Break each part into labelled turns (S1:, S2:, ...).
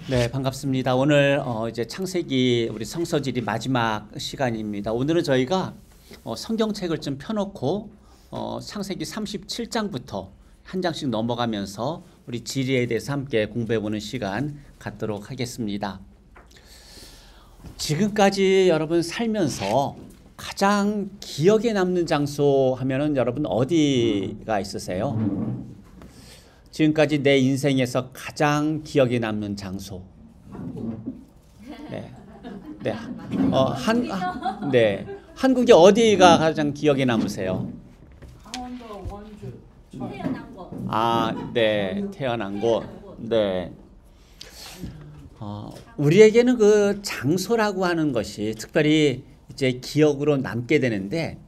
S1: 네, 반갑습니다. 오늘 이제 창세기 우리 성서지리 마지막 시간입니다. 오늘은 저희가 성경책을 좀 펴놓고 창세기 37장부터 한 장씩 넘어가면서 우리 지리에 대해서 함께 공부해보는 시간 갖도록 하겠습니다. 지금까지 여러분 살면서 가장 기억에 남는 장소 하면은 여러분 어디가 있으세요? 지금까지 내 인생에서 가장 기억에 남는 장소. 네. 네. 네. 한국의 어디가 가장 기억에 남으세요?
S2: 강원도 원주.
S3: 태어난 곳.
S1: 네. 태어난 곳. 네. 우리에게는 그 장소라고 하는 것이 특별히 이제 기억으로 남게 되는데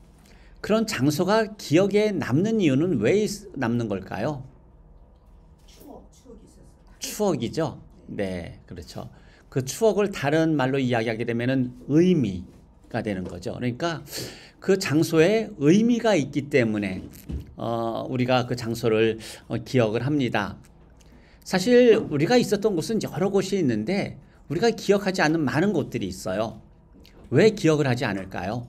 S1: 그런 장소가 기억에 남는 이유는 왜 남는 걸까요? 추억이죠. 네, 그렇죠. 그 추억을 다른 말로 이야기하게 되면은 의미가 되는 거죠. 그러니까 그 장소에 의미가 있기 때문에 우리가 그 장소를 기억을 합니다. 사실 우리가 있었던 곳은 여러 곳이 있는데 우리가 기억하지 않는 많은 곳들이 있어요. 왜 기억을 하지 않을까요?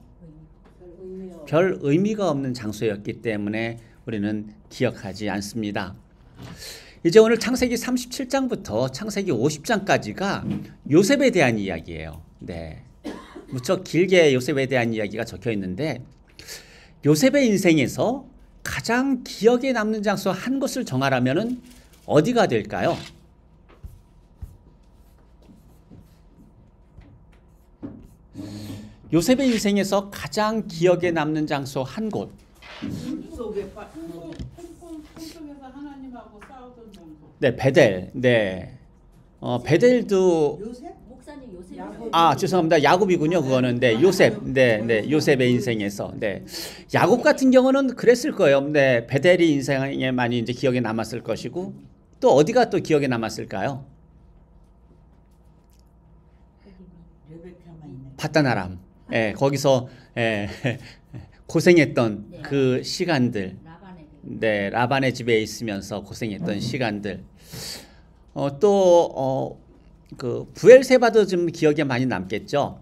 S1: 별 의미가 없는 장소였기 때문에 우리는 기억하지 않습니다. 이제 오늘 창세기 37장부터 창세기 50장까지가 요셉에 대한 이야기예요. 네. 무척 길게 요셉에 대한 이야기가 적혀 있는데 요셉의 인생에서 가장 기억에 남는 장소 한 곳을 정하라면은 어디가 될까요? 요셉의 인생에서 가장 기억에 남는 장소 한 곳.
S2: 꿈속에서 하나님하고 싸우던 장소.
S1: 네, 베델. 네. 베델도
S3: 목사님 요셉.
S1: 죄송합니다. 야곱이군요. 그거는 요셉. 네, 요셉의 인생에서. 네. 야곱 같은 경우는 그랬을 거예요. 네, 베델이 인생에 많이 이제 기억에 남았을 것이고 또 어디가 또 기억에 남았을까요? 바다나람. 예, 거기서 고생했던 그 시간들. 네, 라반의 집에 있으면서 고생했던 시간들. 그 부엘세바도 좀 기억에 많이 남겠죠.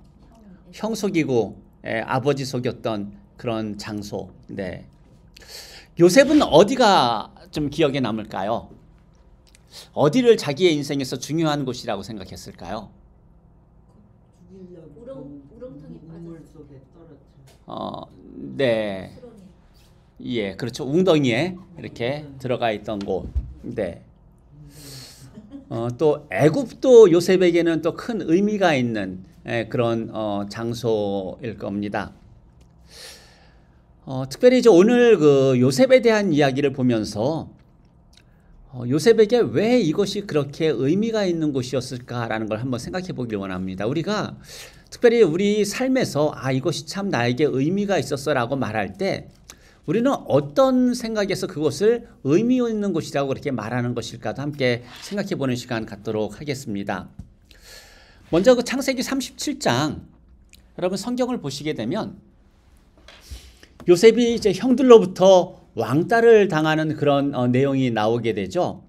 S1: 형 속이고 아버지 속였던 그런 장소. 네. 요셉은 어디가 좀 기억에 남을까요? 어디를 자기의 인생에서 중요한 곳이라고 생각했을까요?
S3: 우렁텅이
S2: 빠져.
S1: 네. 예, 그렇죠. 웅덩이에 이렇게 들어가 있던 곳. 네. 또 애굽도 요셉에게는 또 큰 의미가 있는 그런 장소일 겁니다. 특별히 이제 오늘 그 요셉에 대한 이야기를 보면서 요셉에게 왜 이것이 그렇게 의미가 있는 곳이었을까라는 걸 한번 생각해 보길 원합니다. 우리가 특별히 우리 삶에서 이것이 참 나에게 의미가 있었어라고 말할 때 우리는 어떤 생각에서 그것을 의미 있는 곳이라고 그렇게 말하는 것일까도 함께 생각해 보는 시간 갖도록 하겠습니다. 먼저 그 창세기 37장 여러분 성경을 보시게 되면 요셉이 이제 형들로부터 왕따를 당하는 그런 내용이 나오게 되죠.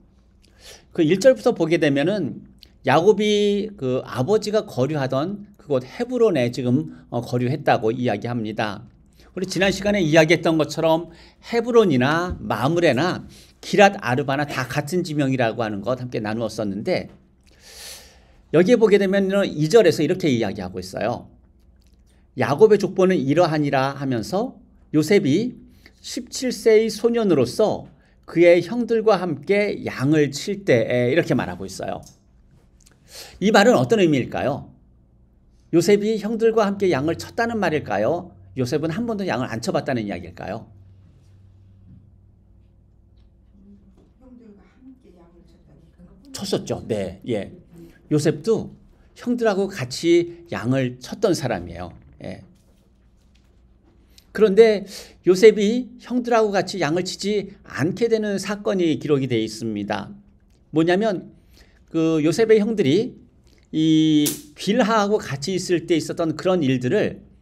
S1: 그 1절부터 보게 되면은 야곱이 그 아버지가 거류하던 그곳 헤브론에 지금 거류했다고 이야기합니다. 우리 지난 시간에 이야기했던 것처럼 헤브론이나 마므레나 기랏 아르바나 다 같은 지명이라고 하는 것 함께 나누었었는데 여기에 보게 되면 2절에서 이렇게 이야기하고 있어요. 야곱의 족보는 이러하니라 하면서 요셉이 17세의 소년으로서 그의 형들과 함께 양을 칠 때에 이렇게 말하고 있어요. 이 말은 어떤 의미일까요? 요셉이 형들과 함께 양을 쳤다는 말일까요? 요셉은 한 번도 양을 안 쳐봤다는 이야기일까요?
S2: 형들과 함께 양을 쳤다니까.
S1: 쳤었죠. 네, 예. 요셉도 형들하고 같이 양을 쳤던 사람이에요. 예. 그런데 요셉이 형들하고 같이 양을 치지 않게 되는 사건이 기록이 되어 있습니다. 뭐냐면 그 요셉의 형들이 이 빌하하고 같이 있을 때 있었던 그런 일들을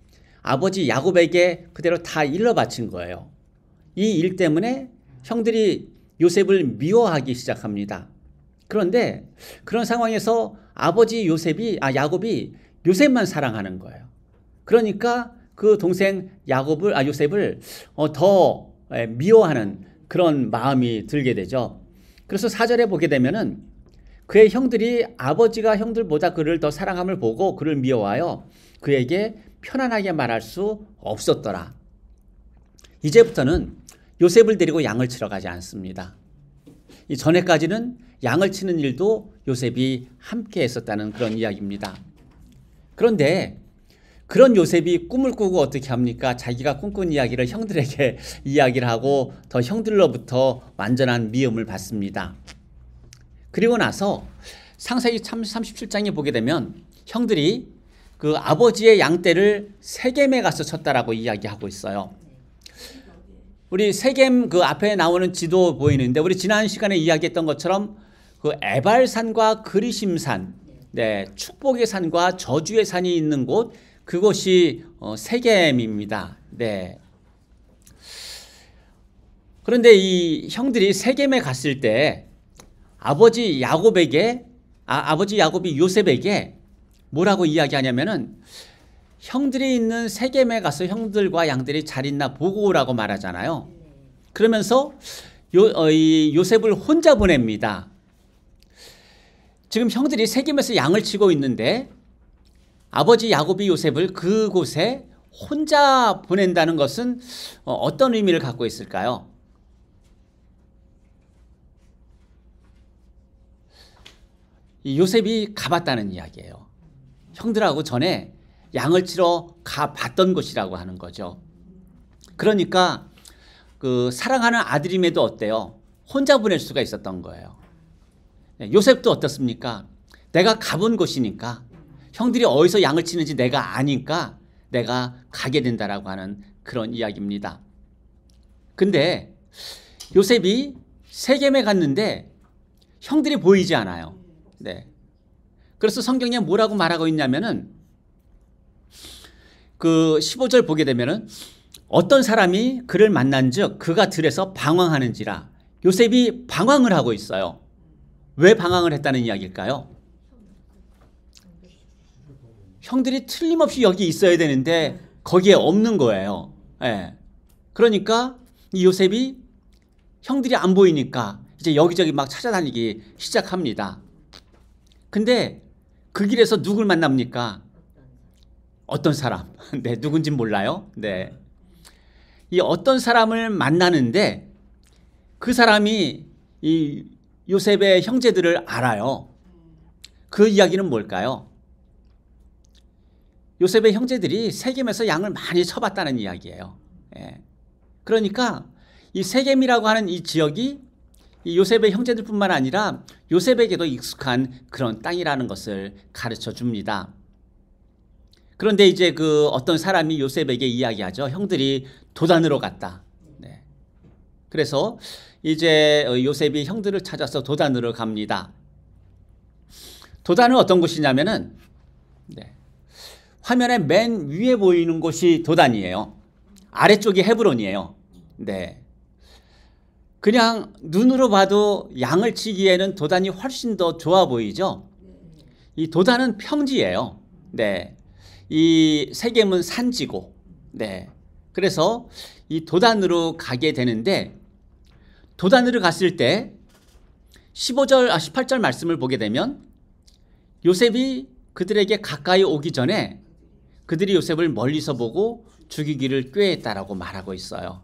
S1: 아버지 야곱에게 그대로 다 일러 바친 거예요. 이 일 때문에 형들이 요셉을 미워하기 시작합니다. 그런데 그런 상황에서 아버지 야곱이 요셉만 사랑하는 거예요. 그러니까 그 동생 요셉을 더 미워하는 그런 마음이 들게 되죠. 그래서 4절에 보게 되면은 그의 형들이 아버지가 형들보다 그를 더 사랑함을 보고 그를 미워하여 그에게 편안하게 말할 수 없었더라. 이제부터는 요셉을 데리고 양을 치러 가지 않습니다. 이 전에까지는 양을 치는 일도 요셉이 함께 했었다는 그런 이야기입니다. 그런데 그런 요셉이 꿈을 꾸고 어떻게 합니까? 자기가 꿈꾼 이야기를 형들에게 이야기를 하고 더 형들로부터 완전한 미움을 받습니다. 그리고 나서 창세기 37장에 보게 되면 형들이 그 아버지의 양떼를 세겜에 가서 쳤다라고 이야기하고 있어요. 우리 세겜 그 앞에 나오는 지도 보이는데 우리 지난 시간에 이야기했던 것처럼 그 에발산과 그리심산, 축복의 산과 저주의 산이 있는 곳, 그곳이 세겜입니다. 그런데 이 형들이 세겜에 갔을 때 아버지 야곱이 요셉에게 뭐라고 이야기하냐면은 형들이 있는 세겜에 가서 형들과 양들이 잘 있나 보고 오라고 말하잖아요. 그러면서 요셉을 혼자 보냅니다. 지금 형들이 세겜에서 양을 치고 있는데 아버지 야곱이 요셉을 그곳에 혼자 보낸다는 것은 어떤 의미를 갖고 있을까요? 요셉이 가봤다는 이야기예요. 형들하고 전에 양을 치러 가봤던 곳이라고 하는 거죠. 그러니까 그 사랑하는 아들임에도 어때요? 혼자 보낼 수가 있었던 거예요. 요셉도 어떻습니까? 내가 가본 곳이니까 형들이 어디서 양을 치는지 내가 아니까 내가 가게 된다라고 하는 그런 이야기입니다. 근데 요셉이 세겜에 갔는데 형들이 보이지 않아요. 그래서 성경에 뭐라고 말하고 있냐면은 그 15절 보게 되면은 어떤 사람이 그를 만난즉 그가 들에서 방황하는지라. 요셉이 방황을 하고 있어요. 왜 방황을 했다는 이야기일까요? 형들이 틀림없이 여기 있어야 되는데 거기에 없는 거예요. 그러니까 이 요셉이 형들이 안 보이니까 이제 여기저기 막 찾아다니기 시작합니다. 근데 그 길에서 누굴 만납니까? 어떤 사람. 누군지 몰라요. 이 어떤 사람을 만나는데 그 사람이 이 요셉의 형제들을 알아요. 그 이야기는 뭘까요? 요셉의 형제들이 세겜에서 양을 많이 쳐봤다는 이야기예요. 그러니까 이 세겜이라고 하는 이 지역이 이 요셉의 형제들뿐만 아니라 요셉에게도 익숙한 그런 땅이라는 것을 가르쳐 줍니다. 그런데 이제 그 어떤 사람이 요셉에게 이야기하죠. 형들이 도단으로 갔다. 그래서 이제 요셉이 형들을 찾아서 도단으로 갑니다. 도단은 어떤 곳이냐면은 화면에 맨 위에 보이는 곳이 도단이에요. 아래쪽이 헤브론이에요. 그냥 눈으로 봐도 양을 치기에는 도단이 훨씬 더 좋아 보이죠. 이 도단은 평지예요. 이 세겜은 산지고. 그래서 이 도단으로 가게 되는데 도단으로 갔을 때 18절 말씀을 보게 되면 요셉이 그들에게 가까이 오기 전에 그들이 요셉을 멀리서 보고 죽이기를 꾀했다라고 말하고 있어요.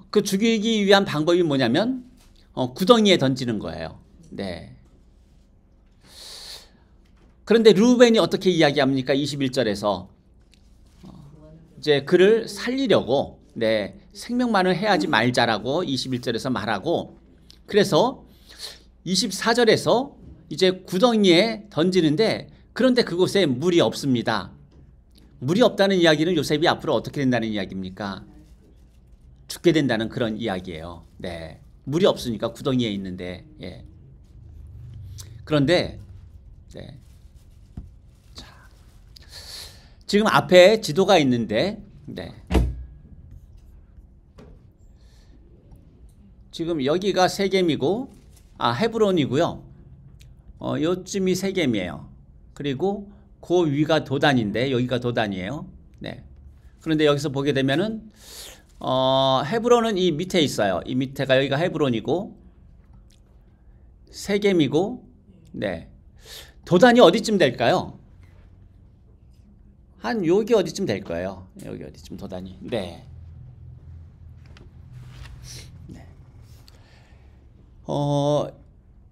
S1: 그 죽이기 위한 방법이 뭐냐면 구덩이에 던지는 거예요. 그런데 르우벤이 어떻게 이야기합니까? 21절에서 이제 그를 살리려고 생명만을 해하지 말자라고 21절에서 말하고, 그래서 24절에서 이제 구덩이에 던지는데 그런데 그곳에 물이 없습니다. 물이 없다는 이야기는 요셉이 앞으로 어떻게 된다는 이야기입니까? 죽게 된다는 그런 이야기예요. 물이 없으니까 구덩이에 있는데. 그런데 자, 지금 앞에 지도가 있는데 지금 여기가 세겜이고 헤브론이고요. 요쯤이 세겜이에요. 그리고 그 위가 도단인데 여기가 도단이에요. 네. 그런데 여기서 보게 되면은 헤브론은 이 밑에 있어요. 이 밑에가 여기가 헤브론이고 세겜이고, 네. 도단이 어디쯤 될까요? 한 여기 어디쯤 될 거예요. 여기 어디쯤 도단이. 네. 네.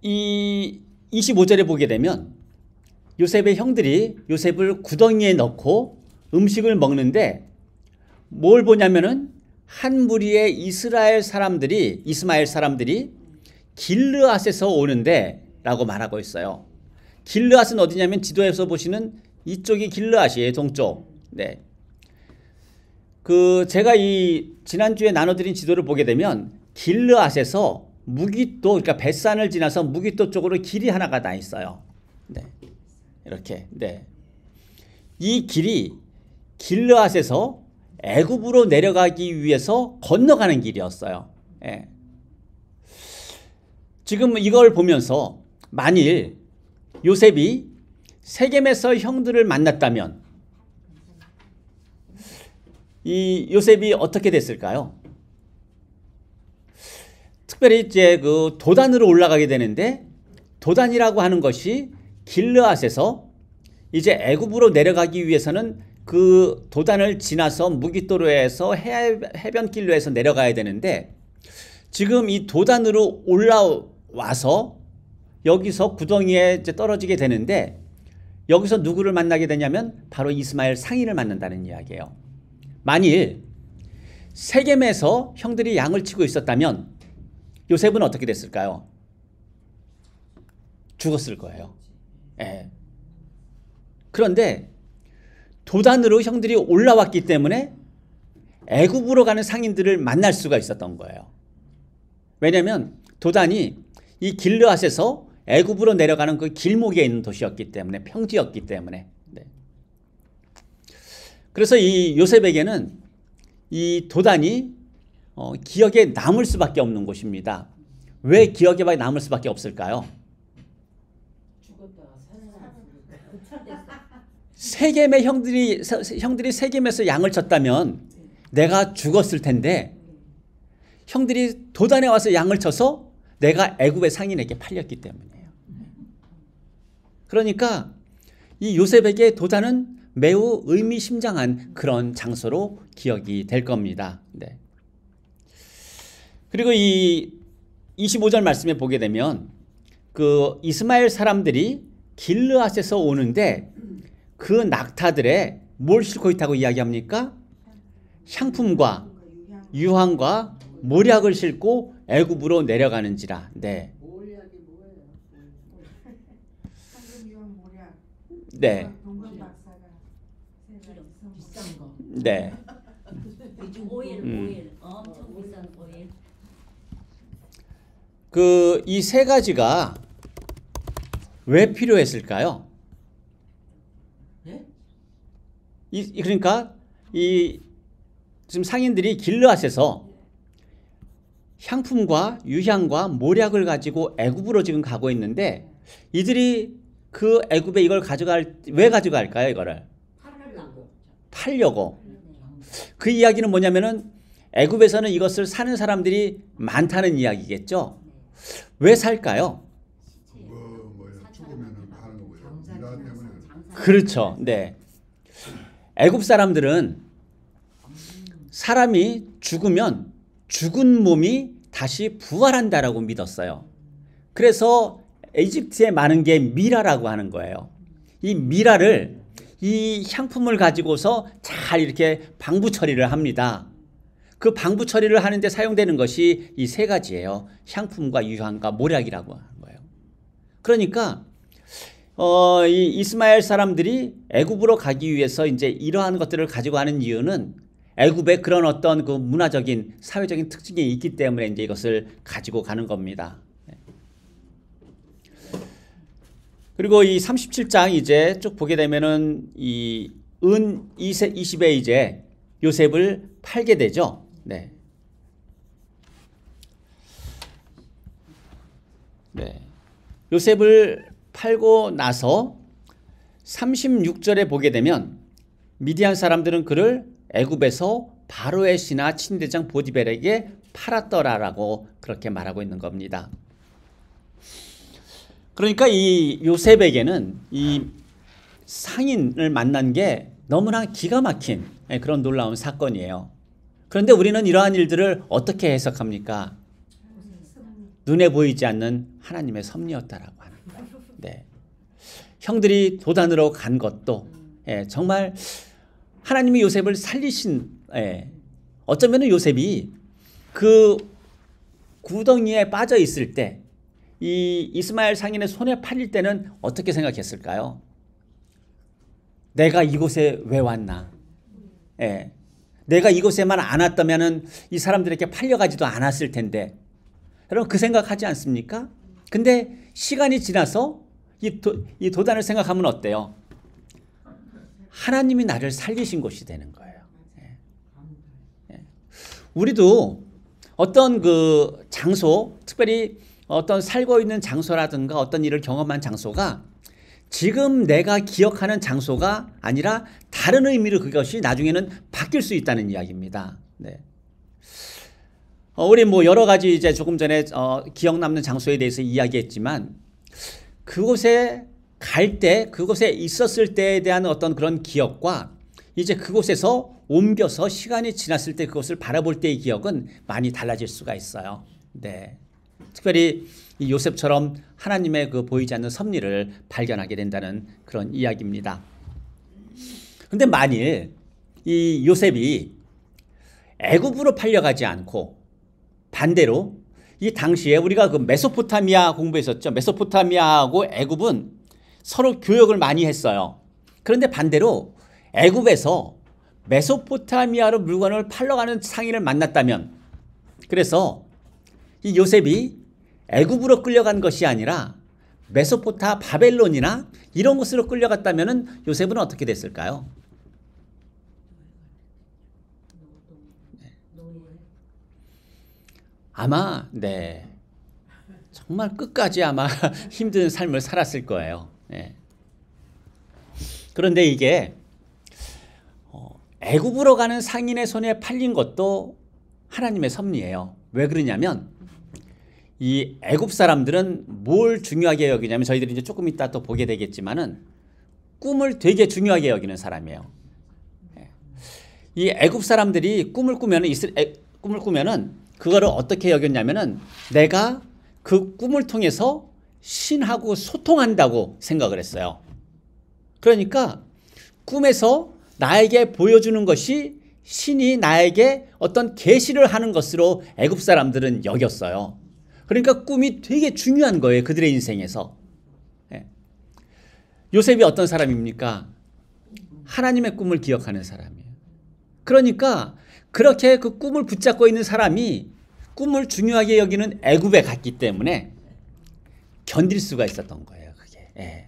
S1: 이 25절에 보게 되면 요셉의 형들이 요셉을 구덩이에 넣고 음식을 먹는데 뭘 보냐면은 한 무리의 이스마엘 사람들이 길르앗에서 오는데 라고 말하고 있어요. 길르앗은 어디냐면 지도에서 보시는 이쪽이 길르앗이에요. 동쪽. 네. 제가 이 지난주에 나눠드린 지도를 보게 되면 길르앗에서 무깃도, 그러니까 벳산을 지나서 무깃도 쪽으로 길이 하나가 나 있어요. 네. 이렇게. 네. 이 길이 길르앗에서 애굽으로 내려가기 위해서 건너가는 길이었어요. 예. 지금 이걸 보면서 만일 요셉이 세겜에서 형들을 만났다면 이 요셉이 어떻게 됐을까요? 특별히 이제 도단으로 올라가게 되는데 도단이라고 하는 것이 길르앗에서 이제 애굽으로 내려가기 위해서는 그 도단을 지나서 무깃도로에서 해변길로 해서 내려가야 되는데 지금 이 도단으로 올라와서 여기서 구덩이에 이제 떨어지게 되는데 여기서 누구를 만나게 되냐면 바로 이스마엘 상인을 만난다는 이야기예요. 만일 세겜에서 형들이 양을 치고 있었다면 요셉은 어떻게 됐을까요? 죽었을 거예요. 예. 그런데 도단으로 형들이 올라왔기 때문에 애굽으로 가는 상인들을 만날 수가 있었던 거예요. 왜냐하면 도단이 이 길르앗에서 애굽으로 내려가는 그 길목에 있는 도시였기 때문에, 평지였기 때문에. 네. 그래서 이 요셉에게는 이 도단이 기억에 남을 수밖에 없는 곳입니다. 왜 기억에 남을 수밖에 없을까요? 세겜의 형들이 세겜에서 양을 쳤다면 내가 죽었을 텐데 형들이 도단에 와서 양을 쳐서 내가 애굽의 상인에게 팔렸기 때문이에요. 그러니까 이 요셉에게 도단은 매우 의미심장한 그런 장소로 기억이 될 겁니다. 네. 그리고 이 25절 말씀에 보게 되면 그 이스마엘 사람들이 길르앗에서 오는데 그 낙타들에 뭘 싣고 있다고 이야기합니까? 향품과 유황과 모략을 싣고 애굽으로 내려가는지라. 네.
S2: 모략이 뭐예요? 황금 유황 모략.
S1: 네.
S2: 동건 박사가
S3: 비싼 거.
S1: 네.
S3: 요즘 오일 엄청 비싼 오일.
S1: 이 세 가지가 왜 필요했을까요?
S3: 네?
S1: 그러니까 지금 상인들이 길르앗에서 향품과 유향과 모략을 가지고 애굽으로 지금 가고 있는데 이들이 그 애굽에 이걸 왜 가져갈까요? 이거를 팔려고. 그 이야기는 뭐냐면은 애굽에서는 이것을 사는 사람들이 많다는 이야기겠죠. 왜 살까요?
S4: 죽으면은 파는 거고요. 미라 때문에.
S1: 그렇죠. 네. 애굽 사람들은 사람이 죽으면 죽은 몸이 다시 부활한다라고 믿었어요. 그래서 이집트에 많은 게 미라라고 하는 거예요. 이 미라를 이 향품을 가지고서 잘 이렇게 방부 처리를 합니다. 그 방부 처리를 하는데 사용되는 것이 이 세 가지예요. 향품과 유향과 모략이라고 하는 거예요. 그러니까 이 이스마엘 사람들이 애굽으로 가기 위해서 이제 이러한 것들을 가지고 가는 이유는 애굽에 그런 어떤 그 문화적인 사회적인 특징이 있기 때문에 이제 이것을 가지고 가는 겁니다. 그리고 이 37장 이제 쭉 보게 되면은 이 은 20에 이제 요셉을 팔게 되죠. 네. 네. 요셉을 팔고 나서 36절에 보게 되면 미디안 사람들은 그를 애굽에서 바로의 신하 친대장 보디벨에게 팔았더라라고 그렇게 말하고 있는 겁니다. 그러니까 이 요셉에게는 이 상인을 만난 게 너무나 기가 막힌 그런 놀라운 사건이에요. 그런데 우리는 이러한 일들을 어떻게 해석합니까? 눈에 보이지 않는 하나님의 섭리였다라고 하는 거예요. 네. 형들이 도단으로 간 것도 정말 하나님이 요셉을 살리신, 어쩌면 요셉이 그 구덩이에 빠져 있을 때 이 이스마엘 상인의 손에 팔릴 때는 어떻게 생각했을까요? 내가 이곳에 왜 왔나? 내가 이곳에만 안 왔다면은 이 사람들에게 팔려가지도 않았을 텐데. 여러분 그 생각하지 않습니까? 근데 시간이 지나서 이 도단을 생각하면 어때요? 하나님이 나를 살리신 곳이 되는 거예요. 우리도 어떤 그 장소, 특별히 어떤 살고 있는 장소라든가 어떤 일을 경험한 장소가 지금 내가 기억하는 장소가 아니라 다른 의미로 그것이 나중에는 바뀔 수 있다는 이야기입니다. 네. 우리 뭐 여러 가지 이제 조금 전에 기억 남는 장소에 대해서 이야기했지만 그곳에 갈 때, 그곳에 있었을 때에 대한 어떤 그런 기억과 이제 그곳에서 옮겨서 시간이 지났을 때 그것을 바라볼 때의 기억은 많이 달라질 수가 있어요. 네. 특별히 이 요셉처럼 하나님의 그 보이지 않는 섭리를 발견하게 된다는 그런 이야기입니다. 근데 만일 이 요셉이 애굽으로 팔려가지 않고 반대로 이 당시에 우리가 그 메소포타미아 공부했었죠. 메소포타미아하고 애굽은 서로 교역을 많이 했어요. 그런데 반대로 애굽에서 메소포타미아로 물건을 팔러 가는 상인을 만났다면, 그래서 이 요셉이 애굽으로 끌려간 것이 아니라 메소포타 바벨론이나 이런 곳으로 끌려갔다면 요셉은 어떻게 됐을까요? 아마 정말 끝까지 아마 힘든 삶을 살았을 거예요. 그런데 이게 애굽으로 가는 상인의 손에 팔린 것도 하나님의 섭리예요. 왜 그러냐면 이 애굽 사람들은 뭘 중요하게 여기냐면, 저희들이 이제 조금 이따 또 보게 되겠지만은 꿈을 되게 중요하게 여기는 사람이에요. 이 애굽 사람들이 꿈을 꾸면은 그거를 어떻게 여겼냐면은 내가 그 꿈을 통해서 신하고 소통한다고 생각을 했어요. 그러니까 꿈에서 나에게 보여주는 것이 신이 나에게 어떤 계시를 하는 것으로 애굽 사람들은 여겼어요. 그러니까 꿈이 되게 중요한 거예요. 그들의 인생에서. 요셉이 어떤 사람입니까? 하나님의 꿈을 기억하는 사람이에요. 그러니까 그렇게 그 꿈을 붙잡고 있는 사람이 꿈을 중요하게 여기는 애굽에 갔기 때문에 견딜 수가 있었던 거예요. 그게.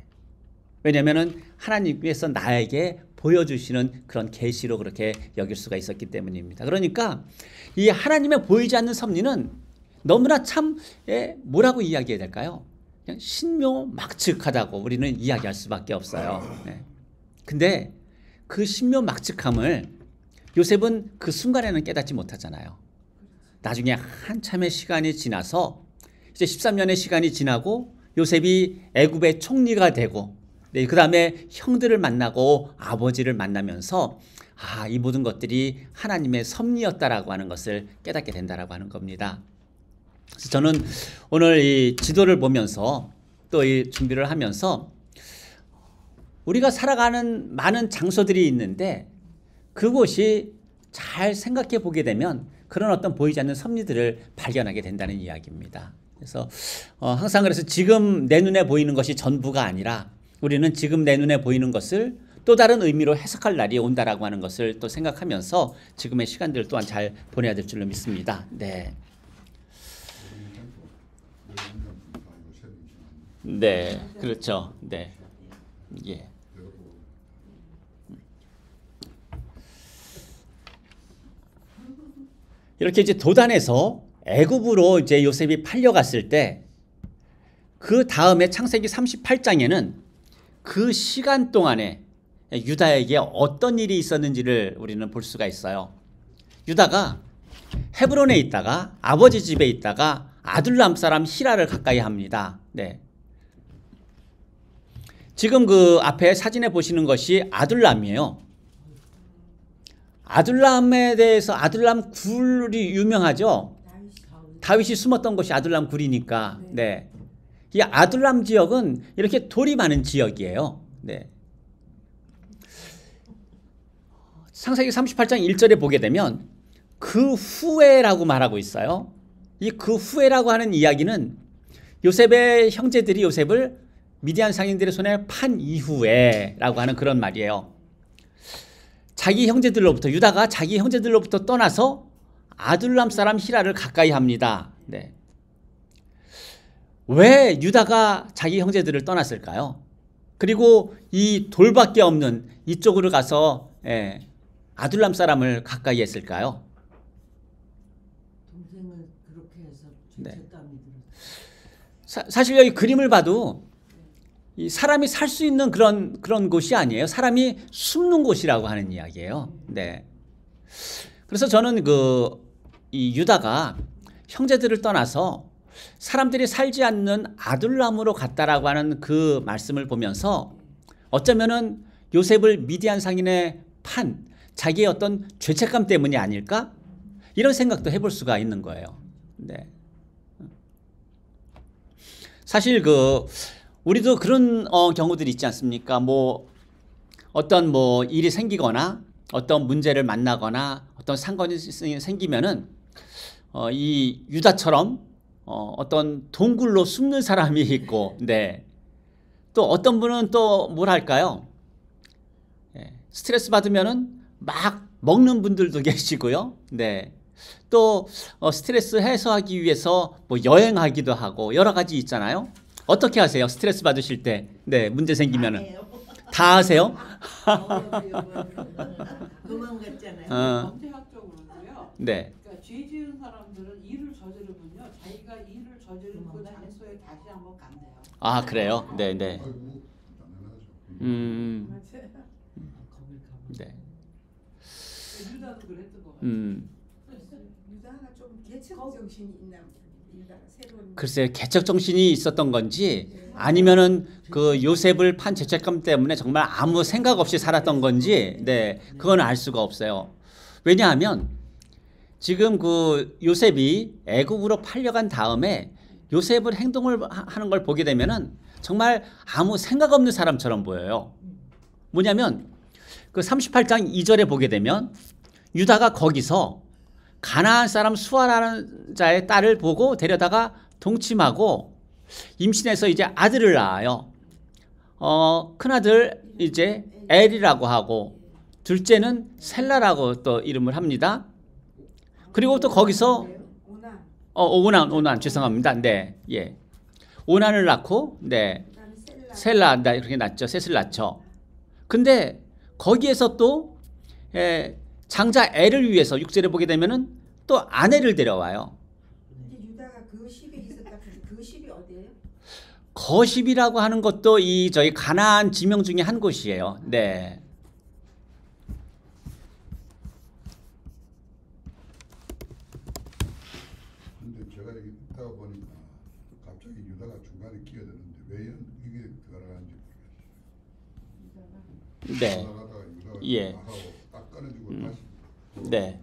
S1: 왜냐하면 하나님께서 나에게 보여주시는 그런 계시로 그렇게 여길 수가 있었기 때문입니다. 그러니까 이 하나님의 보이지 않는 섭리는 너무나 참 뭐라고 이야기해야 될까요? 그냥 신묘막측하다고 우리는 이야기할 수밖에 없어요. 근데 그 신묘막측함을 요셉은 그 순간에는 깨닫지 못하잖아요. 나중에 한참의 시간이 지나서 이제 13년의 시간이 지나고 요셉이 애굽의 총리가 되고 그 다음에 형들을 만나고 아버지를 만나면서 이 모든 것들이 하나님의 섭리였다라고 하는 것을 깨닫게 된다라고 하는 겁니다. 그래서 저는 오늘 이 지도를 보면서 또 이 준비를 하면서 우리가 살아가는 많은 장소들이 있는데 그곳이 잘 생각해 보게 되면 그런 어떤 보이지 않는 섭리들을 발견하게 된다는 이야기입니다. 그래서 항상 그래서 지금 내 눈에 보이는 것이 전부가 아니라 우리는 지금 내 눈에 보이는 것을 또 다른 의미로 해석할 날이 온다라고 하는 것을 또 생각하면서 지금의 시간들 또한 잘 보내야 될 줄로 믿습니다. 네, 그렇죠. 네, 예. 이렇게 이제 도단에서 애굽으로 이제 요셉이 팔려갔을 때 그 다음에 창세기 38장에는 그 시간 동안에 유다에게 어떤 일이 있었는지를 우리는 볼 수가 있어요. 유다가 헤브론에 있다가 아버지 집에 있다가 아둘람 사람 히라를 가까이 합니다. 네. 지금 그 앞에 사진에 보시는 것이 아둘람이에요. 아둘람에 대해서 아둘람 굴이 유명하죠. 다윗이 숨었던 곳이 아둘람 굴이니까. 네. 이 아둘람 지역은 이렇게 돌이 많은 지역이에요. 네. 창세기 38장 1절에 보게 되면 그 후에라고 말하고 있어요. 이 그 후에라고 하는 이야기는 요셉의 형제들이 요셉을 미디안 상인들의 손에 판 이후에라고 하는 그런 말이에요. 자기 형제들로부터 유다가 자기 형제들로부터 떠나서 아둘람 사람 히라를 가까이 합니다. 네. 왜 유다가 자기 형제들을 떠났을까요? 그리고 이 돌밖에 없는 이쪽으로 가서 아둘람 사람을 가까이 했을까요?
S2: 동생은 그렇게 해서
S1: 네.
S2: 죄책감이 들었어요.
S1: 사실 여기 그림을 봐도 이 사람이 살 수 있는 그런 곳이 아니에요. 사람이 숨는 곳이라고 하는 이야기예요. 네. 그래서 저는 이 유다가 형제들을 떠나서 사람들이 살지 않는 아둘람으로 갔다라고 하는 그 말씀을 보면서 어쩌면은 요셉을 미디안 상인에 판 자기의 어떤 죄책감 때문이 아닐까? 이런 생각도 해볼 수가 있는 거예요. 네. 사실 우리도 그런 경우들이 있지 않습니까? 어떤 일이 생기거나 어떤 문제를 만나거나 어떤 사건이 생기면은 이 유다처럼 어떤 동굴로 숨는 사람이 있고, 네. 또 어떤 분은 또 뭐랄까요? 스트레스 받으면은 막 먹는 분들도 계시고요. 네. 또 스트레스 해소하기 위해서 여행하기도 하고 여러 가지 있잖아요. 어떻게 하세요? 스트레스 받으실 때, 네, 문제 생기면은 다 하세요?
S2: 도망갔잖아요.
S5: 경제학적으로도요.
S1: 네.
S5: 그러니까 죄 지은 사람들은 일을 저지르면요, 자기가 일을 저지른 그 장소에 다시 한번 간대요.
S1: 아, 그래요? 네, 네.
S4: 아이고, 당연하죠.
S1: 네.
S5: 유다도 그랬던 것 같아요.
S2: 유다가 좀 계층 정신이 있나 보다. 유다가 새로운
S1: 글쎄요, 개척 정신이 있었던 건지 아니면은 그 요셉을 판 죄책감 때문에 정말 아무 생각 없이 살았던 건지, 네, 그건 알 수가 없어요. 왜냐하면 지금 요셉이 애굽으로 팔려간 다음에 요셉을 행동을 하는 걸 보게 되면은 정말 아무 생각 없는 사람처럼 보여요. 뭐냐면 그 38장 2절에 보게 되면 유다가 거기서 가나안 사람 수아라는 자의 딸을 보고 데려다가 동침하고 임신해서 이제 아들을 낳아요. 큰아들 이제 엘이라고 하고 둘째는 셀라라고 또 이름을 합니다. 그리고 또 거기서 오난 죄송합니다. 네, 예, 오난을 낳고 네, 셀라 이렇게 낳죠. 셋을 낳죠. 근데 거기에서 또 장자 엘을 위해서 6절에 보게 되면은 또 아내를 데려와요.
S2: 유다가 그 집에 있었다. 그 집이 어디예요?
S1: 거십이라고 하는 것도 저희 가나안 지명 중에 한 곳이에요. 네.
S4: 근데 제가 여기 있다가 보니까 갑자기 유다가 중간에 끼어드는데 왜 이게 들어가는지 모르겠어요.
S1: 네.
S4: 나가다가 유다가
S1: 예.
S4: 하고 딱 꺼내주고 다시.
S1: 네.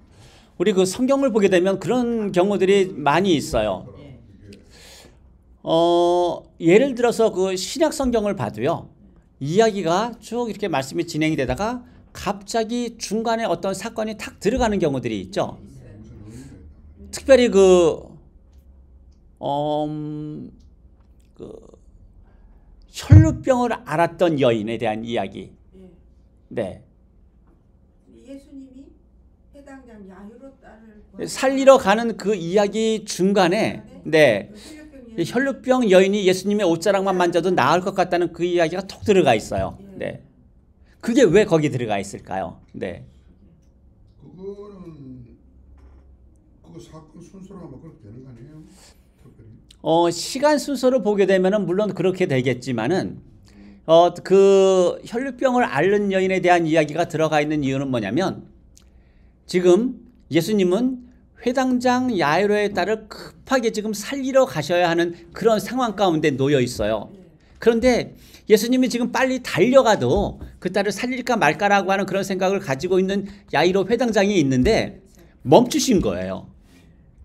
S1: 우리 성경을 보게 되면 그런 경우들이 많이 있어요. 예를 들어서 신약 성경을 봐도요. 이야기가 쭉 이렇게 말씀이 진행이 되다가 갑자기 중간에 어떤 사건이 탁 들어가는 경우들이 있죠. 특별히 혈루병을 앓았던 여인에 대한 이야기. 네.
S2: 예수님이 해당장 야유로 딸을
S1: 살리러 가는 그 이야기 중간에 네. 혈루병 여인이 예수님의 옷자락만 만져도 나을 것 같다는 그 이야기가 톡 들어가 있어요. 네. 그게 왜 거기 들어가 있을까요? 네.
S4: 그거 사건 순서로 하면 그렇게 되는 거 아니에요? 특별히.
S1: 시간 순서를 보게 되면은 물론 그렇게 되겠지만은 그 혈류병을 앓는 여인에 대한 이야기가 들어가 있는 이유는 뭐냐면 지금 예수님은 회당장 야이로의 딸을 급하게 지금 살리러 가셔야 하는 그런 상황 가운데 놓여 있어요. 그런데 예수님이 지금 빨리 달려가도 그 딸을 살릴까 말까라고 하는 그런 생각을 가지고 있는 야이로 회당장이 있는데 멈추신 거예요.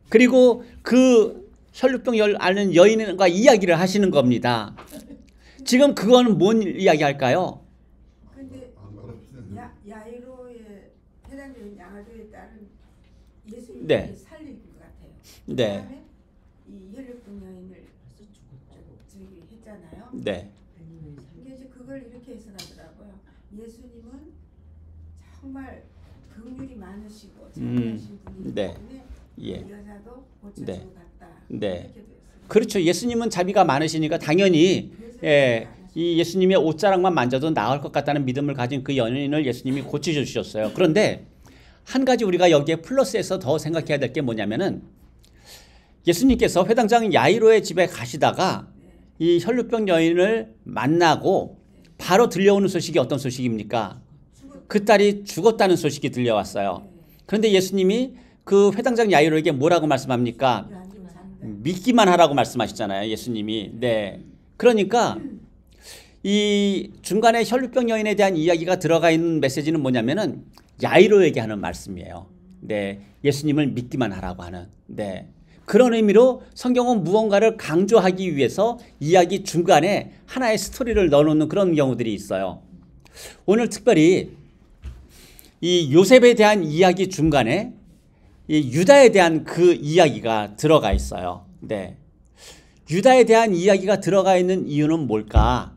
S1: 그리고 그 혈류병 앓는 여인과 이야기를 하시는 겁니다. 지금 그거는 뭔 이야기 할까요?
S2: 근데
S4: 안 가르치는
S2: 야이로의 해당되는 야이로의 딸은 예수님이
S1: 네.
S2: 살릴 것 같아요.
S1: 네.
S2: 그다음에 이 혈류병 여인을 저기 했잖아요.
S1: 네.
S2: 이게 이제 그걸 이렇게 해석하더라고요. 예수님은 정말 긍휼이 많으시고 자비하신 분이기
S1: 네.
S2: 때문에
S1: 예.
S2: 이 여자도 고쳐주고
S1: 네.
S2: 갔다.
S1: 네.
S2: 이렇게 됐어요.
S1: 그렇죠. 예수님은 자비가 많으시니까 당연히 이 예수님의 옷자락만 만져도 나을 것 같다는 믿음을 가진 그 연인을 예수님이 고쳐주셨어요. 그런데 한 가지 우리가 여기에 플러스해서 더 생각해야 될 게 뭐냐면은 예수님께서 회당장 야이로의 집에 가시다가 이 혈류병 여인을 만나고 바로 들려오는 소식이 어떤 소식입니까? 그 딸이 죽었다는 소식이 들려왔어요. 그런데 예수님이 그 회당장 야이로에게 뭐라고 말씀합니까? 믿기만 하라고 말씀하시잖아요. 예수님이. 네. 그러니까 이 중간에 혈류병 여인에 대한 이야기가 들어가 있는 메시지는 뭐냐면은 야이로에게 하는 말씀이에요. 네. 예수님을 믿기만 하라고 하는. 네. 그런 의미로 성경은 무언가를 강조하기 위해서 이야기 중간에 하나의 스토리를 넣어놓는 그런 경우들이 있어요. 오늘 특별히 이 요셉에 대한 이야기 중간에 이 유다에 대한 그 이야기가 들어가 있어요. 네. 유다에 대한 이야기가 들어가 있는 이유는 뭘까?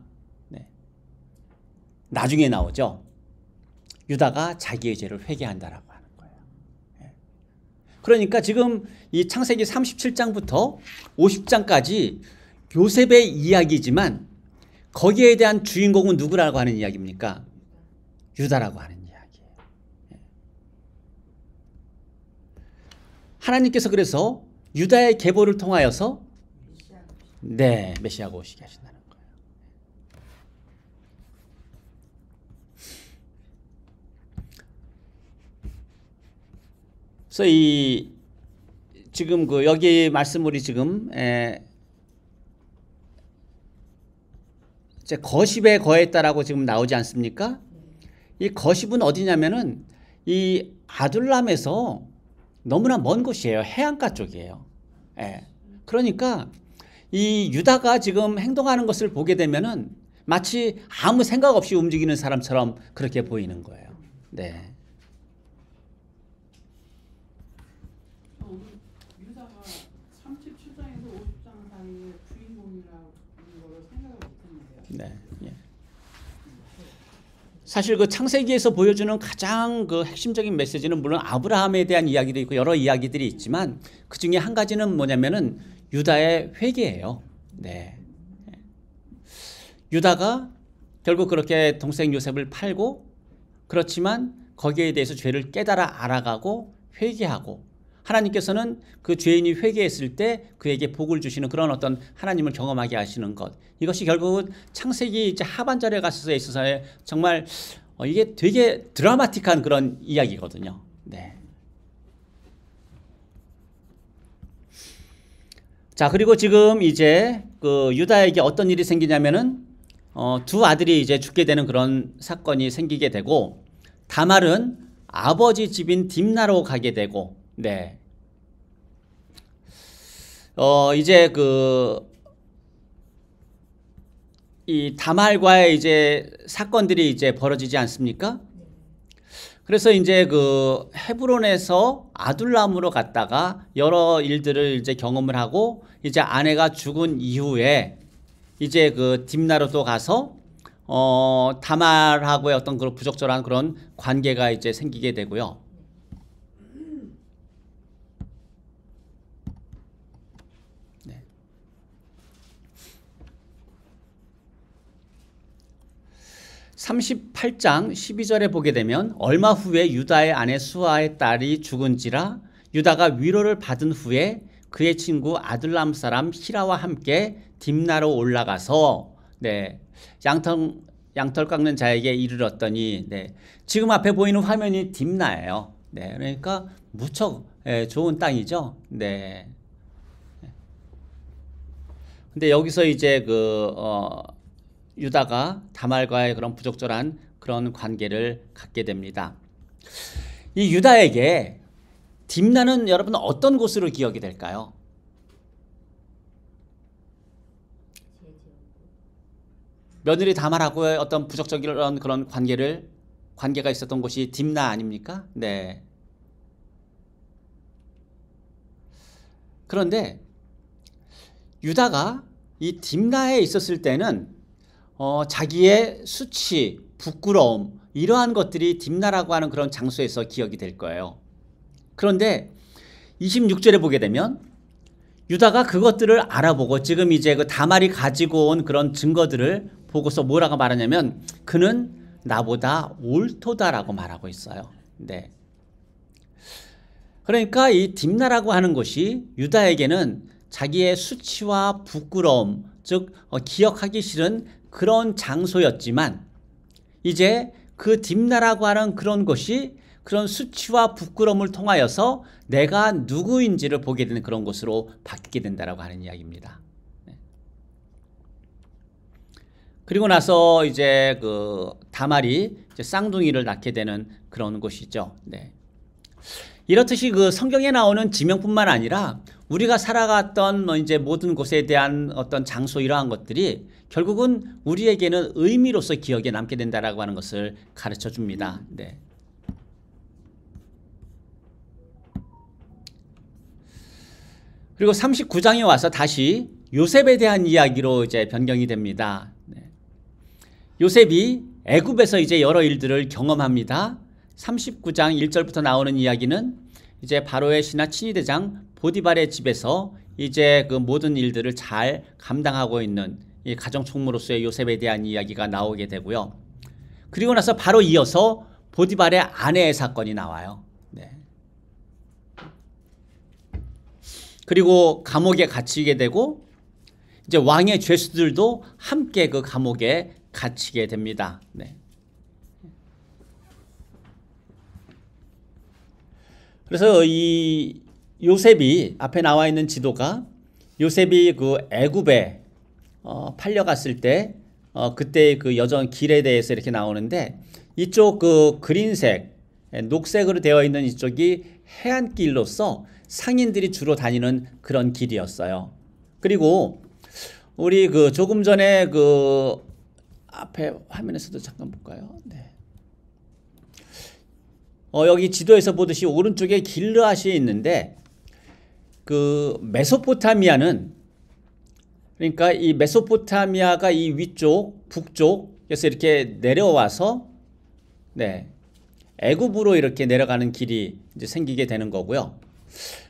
S1: 네. 나중에 나오죠. 유다가 자기의 죄를 회개한다라고 하는 거예요. 네. 그러니까 지금 이 창세기 37장부터 50장까지 요셉의 이야기지만 거기에 대한 주인공은 누구라고 하는 이야기입니까? 유다라고 하는 이야기예요. 하나님께서 그래서 유다의 계보를 통하여서 네, 메시아가 오시게 하신다는 거예요. 그래서 이 지금 그 여기 말씀으로 지금 이제 거십에 거했다라고 지금 나오지 않습니까? 이 거십은 어디냐면은 이 아둘람에서 너무나 먼 곳이에요. 해안가 쪽이에요. 예. 그러니까 이 유다가 지금 행동하는 것을 보게 되면은 마치 아무 생각 없이 움직이는 사람처럼 그렇게 보이는 거예요. 네.
S5: 유다가 37장에서 50장 사이에 주인공이라는 걸 생각을 못했는데요.
S1: 네. 예. 사실 그 창세기에서 보여주는 가장 그 핵심적인 메시지는 물론 아브라함에 대한 이야기도 있고 여러 이야기들이 있지만 그 중에 한 가지는 뭐냐면은 유다의 회개예요. 네. 유다가 결국 그렇게 동생 요셉을 팔고 그렇지만 거기에 대해서 죄를 깨달아 알아가고 회개하고 하나님께서는 그 죄인이 회개했을 때 그에게 복을 주시는 그런 어떤 하나님을 경험하게 하시는 것. 이것이 결국은 창세기 이제 하반절에 가서 있어서의 정말 이게 되게 드라마틱한 그런 이야기거든요. 네. 자, 그리고 지금 이제 그 유다에게 어떤 일이 생기냐면은 두 아들이 이제 죽게 되는 그런 사건이 생기게 되고 다말은 아버지 집인 딥나로 가게 되고 네. 이제 이 다말과의 이제 사건들이 이제 벌어지지 않습니까? 그래서 이제 그 헤브론에서 아둘람으로 갔다가 여러 일들을 이제 경험을 하고 이제 아내가 죽은 이후에 이제 그 딥나로도 가서 다말하고의 어떤 그런 부적절한 그런 관계가 이제 생기게 되고요. 네. (38장) (12절에) 보게 되면 얼마 후에 유다의 아내 수아의 딸이 죽은지라 유다가 위로를 받은 후에 그의 친구 아둘람 사람 히라와 함께 딥나로 올라가서 네, 양털 깎는 자에게 이르렀더니 네, 지금 앞에 보이는 화면이 딥나예요. 네, 그러니까 무척 좋은 땅이죠. 네. 근데 여기서 이제 유다가 다말과의 그런 부적절한 그런 관계를 갖게 됩니다. 이 유다에게 딥나는 여러분 어떤 곳으로 기억이 될까요? 며느리 다말하고의 어떤 부적절한 그런 관계가 있었던 곳이 딥나 아닙니까? 네. 그런데 유다가 이 딥나에 있었을 때는 자기의 수치, 부끄러움 이러한 것들이 딥나라고 하는 그런 장소에서 기억이 될 거예요. 그런데 26절에 보게 되면 유다가 그것들을 알아보고 지금 이제 그 다말이 가지고 온 그런 증거들을 보고서 뭐라고 말하냐면 그는 나보다 옳도다라고 말하고 있어요. 네. 그러니까 이 딥나라고 하는 것이 유다에게는 자기의 수치와 부끄러움, 즉 기억하기 싫은 그런 장소였지만 이제 그 딥나라고 하는 그런 것이 그런 수치와 부끄러움을 통하여서 내가 누구인지를 보게 되는 그런 곳으로 바뀌게 된다라고 하는 이야기입니다. 네. 그리고 나서 이제 그 다말이 이제 쌍둥이를 낳게 되는 그런 곳이죠. 네. 이렇듯이 그 성경에 나오는 지명뿐만 아니라 우리가 살아갔던 이제 모든 곳에 대한 어떤 장소 이러한 것들이 결국은 우리에게는 의미로서 기억에 남게 된다라고 하는 것을 가르쳐 줍니다. 네. 그리고 39장에 와서 다시 요셉에 대한 이야기로 이제 변경이 됩니다. 네. 요셉이 애굽에서 이제 여러 일들을 경험합니다. 39장 1절부터 나오는 이야기는 이제 바로의 신하 친위대장 보디발의 집에서 이제 그 모든 일들을 잘 감당하고 있는 이 가정 총무로서의 요셉에 대한 이야기가 나오게 되고요. 그리고 나서 바로 이어서 보디발의 아내의 사건이 나와요. 네. 그리고 감옥에 갇히게 되고 이제 왕의 죄수들도 함께 그 감옥에 갇히게 됩니다. 네. 그래서 이 요셉이 앞에 나와 있는 지도가 요셉이 그 애굽에 팔려갔을 때 그때 그 여정 길에 대해서 이렇게 나오는데 이쪽 그 그린색 녹색으로 되어 있는 이쪽이 해안길로서 상인들이 주로 다니는 그런 길이었어요. 그리고 우리 그 조금 전에 그 앞에 화면에서도 잠깐 볼까요? 네. 여기 지도에서 보듯이 오른쪽에 길르앗이 있는데 그 메소포타미아는 그러니까 이 메소포타미아가 이 위쪽 북쪽에서 이렇게 내려와서 네. 애굽으로 이렇게 내려가는 길이 이제 생기게 되는 거고요.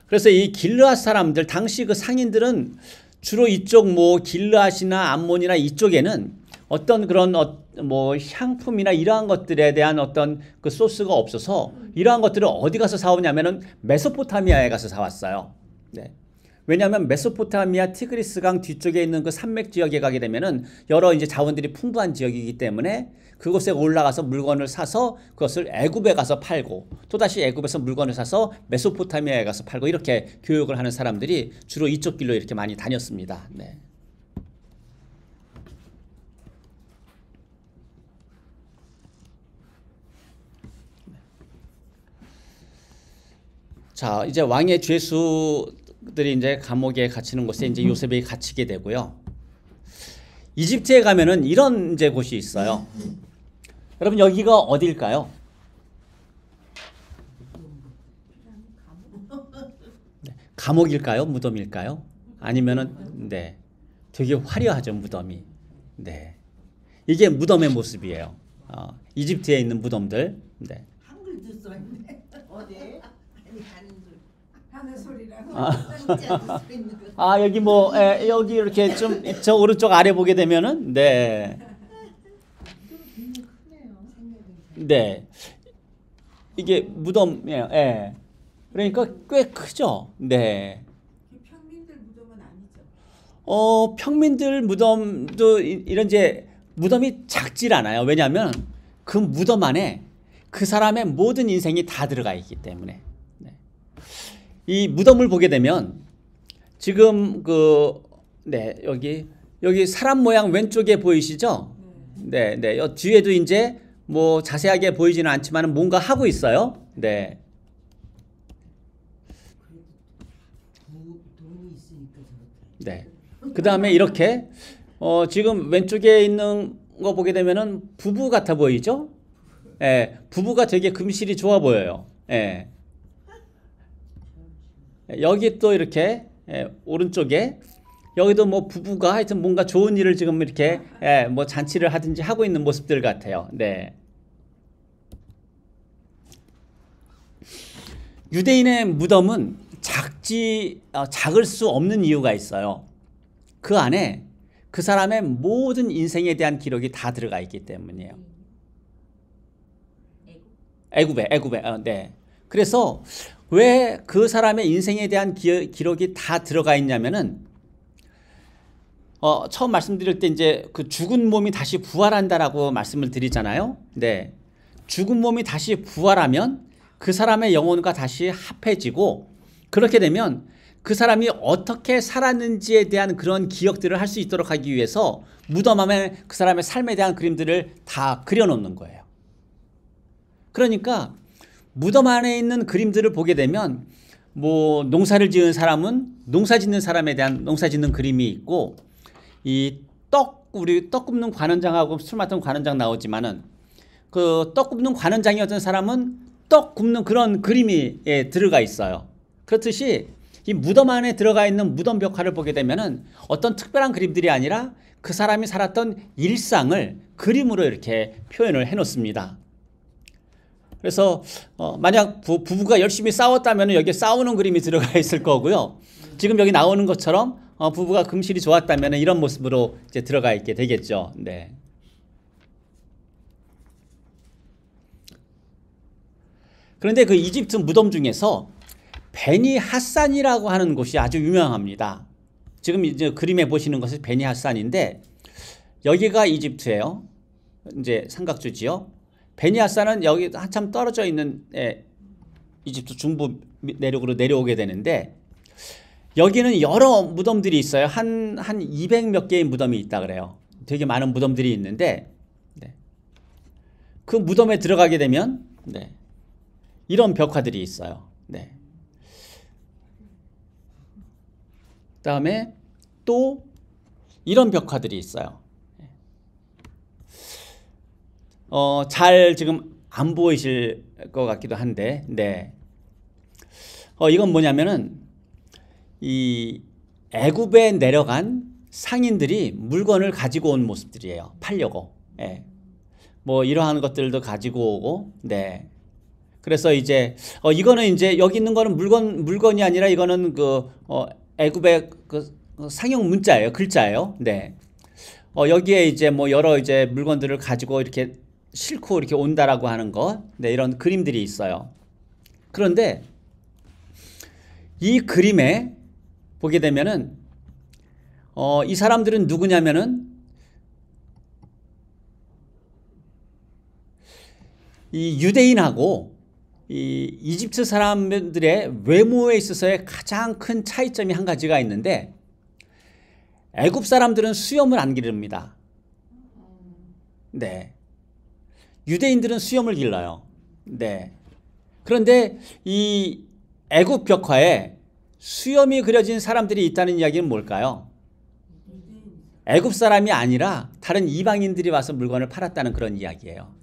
S1: 그래서 이 길르앗 사람들 당시 그 상인들은 주로 이쪽 뭐 길르앗이나 암몬이나 이쪽에는 어떤 그런 뭐 향품이나 이러한 것들에 대한 어떤 그 소스가 없어서 이러한 것들을 어디 가서 사오냐면은 메소포타미아에 가서 사왔어요. 네. 왜냐하면 메소포타미아 티그리스 강 뒤쪽에 있는 그 산맥 지역에 가게 되면은 여러 이제 자원들이 풍부한 지역이기 때문에 그곳에 올라가서 물건을 사서 그것을 애굽에 가서 팔고 또다시 애굽에서 물건을 사서 메소포타미아에 가서 팔고 이렇게 교육을 하는 사람들이 주로 이쪽 길로 이렇게 많이 다녔습니다. 네. 자, 이제 왕의 죄수들이 이제 감옥에 갇히는 곳에 이제 요셉이 갇히게 되고요. 이집트에 가면은 이런 이제 곳이 있어요. 여러분 여기가 어딜까요? 네, 감옥일까요? 무덤일까요? 아니면은 네, 되게 화려하죠 무덤이. 네, 이게 무덤의 모습이에요. 이집트에 있는 무덤들. 네.
S3: 한글도 써있네. 어디? 아니
S2: 하는 소리라고.
S1: 여기 뭐 여기 이렇게 좀 저 오른쪽 아래 보게 되면은 네. 네. 이게 무덤이에요. 예. 그러니까 꽤 크죠. 네. 평민들 무덤도 이런 이제 무덤이 작질 않아요. 왜냐하면 그 무덤 안에 그 사람의 모든 인생이 다 들어가 있기 때문에. 네. 이 무덤을 보게 되면 지금 여기 사람 모양 왼쪽에 보이시죠? 네, 네. 뒤에도 이제 뭐 자세하게 보이지는 않지만 뭔가 하고 있어요. 네.
S3: 돈이 있으니까 저렇게.
S1: 네. 그 다음에 이렇게 지금 왼쪽에 있는 거 보게 되면은 부부 같아 보이죠? 예, 부부가 되게 금실이 좋아 보여요. 예. 여기 또 이렇게 오른쪽에 여기도 뭐 부부가 하여튼 뭔가 좋은 일을 지금 이렇게 뭐 잔치를 하든지 하고 있는 모습들 같아요. 네. 유대인의 무덤은 작을 수 없는 이유가 있어요. 그 안에 그 사람의 모든 인생에 대한 기록이 다 들어가 있기 때문이에요. 애굽에, 네. 그래서 왜 그 사람의 인생에 대한 기록이 다 들어가 있냐면은, 처음 말씀드릴 때 이제 그 죽은 몸이 다시 부활한다라고 말씀을 드리잖아요. 네. 죽은 몸이 다시 부활하면 그 사람의 영혼과 다시 합해지고, 그렇게 되면 그 사람이 어떻게 살았는지에 대한 그런 기억들을 할 수 있도록 하기 위해서 무덤 안에 그 사람의 삶에 대한 그림들을 다 그려놓는 거예요. 그러니까 무덤 안에 있는 그림들을 보게 되면 뭐 농사를 지은 사람은 농사 짓는 사람에 대한 농사 짓는 그림이 있고, 우리 떡 굽는 관원장하고 술 맡은 관원장 나오지만은 그 떡 굽는 관원장이었던 사람은 떡 굽는 그런 그림이 들어가 있어요. 그렇듯이 이 무덤 안에 들어가 있는 무덤 벽화를 보게 되면은 어떤 특별한 그림들이 아니라 그 사람이 살았던 일상을 그림으로 이렇게 표현을 해 놓습니다. 그래서 만약 부부가 열심히 싸웠다면 여기에 싸우는 그림이 들어가 있을 거고요. 지금 여기 나오는 것처럼 부부가 금실이 좋았다면 이런 모습으로 이제 들어가 있게 되겠죠. 네. 그런데 그 이집트 무덤 중에서 베니 하산이라고 하는 곳이 아주 유명합니다. 지금 이제 그림에 보시는 것이 베니 하산인데, 여기가 이집트예요. 이제 삼각주지요. 베니 하산은 여기 한참 떨어져 있는 이집트 중부 내륙으로 내려오게 되는데, 여기는 여러 무덤들이 있어요. 한 200 몇 개의 무덤이 있다 그래요. 되게 많은 무덤들이 있는데, 네. 그 무덤에 들어가게 되면 이런 벽화들이 있어요. 네. 그다음에 또 이런 벽화들이 있어요. 잘 지금 안 보이실 것 같기도 한데, 네. 이건 뭐냐면은 이 애굽에 내려간 상인들이 물건을 가지고 온 모습들이에요. 팔려고. 예. 뭐 이러한 것들도 가지고 오고, 네. 그래서 이제 이거는 이제 여기 있는 거는 물건이 아니라 이거는 애굽의 그 상형 문자예요. 글자예요. 네. 여기에 이제 뭐 여러 이제 물건들을 가지고 이렇게 싣고 이렇게 온다라고 하는 것. 네, 이런 그림들이 있어요. 그런데 이 그림에 보게 되면은 이 사람들은 누구냐면은 이 유대인하고 이 이집트 사람들의 외모에 있어서의 가장 큰 차이점이 한 가지가 있는데, 애굽 사람들은 수염을 안 기릅니다. 네. 유대인들은 수염을 길러요. 네. 그런데 이 애굽 벽화에 수염이 그려진 사람들이 있다는 이야기는 뭘까요? 애굽 사람이 아니라 다른 이방인들이 와서 물건을 팔았다는 그런 이야기예요.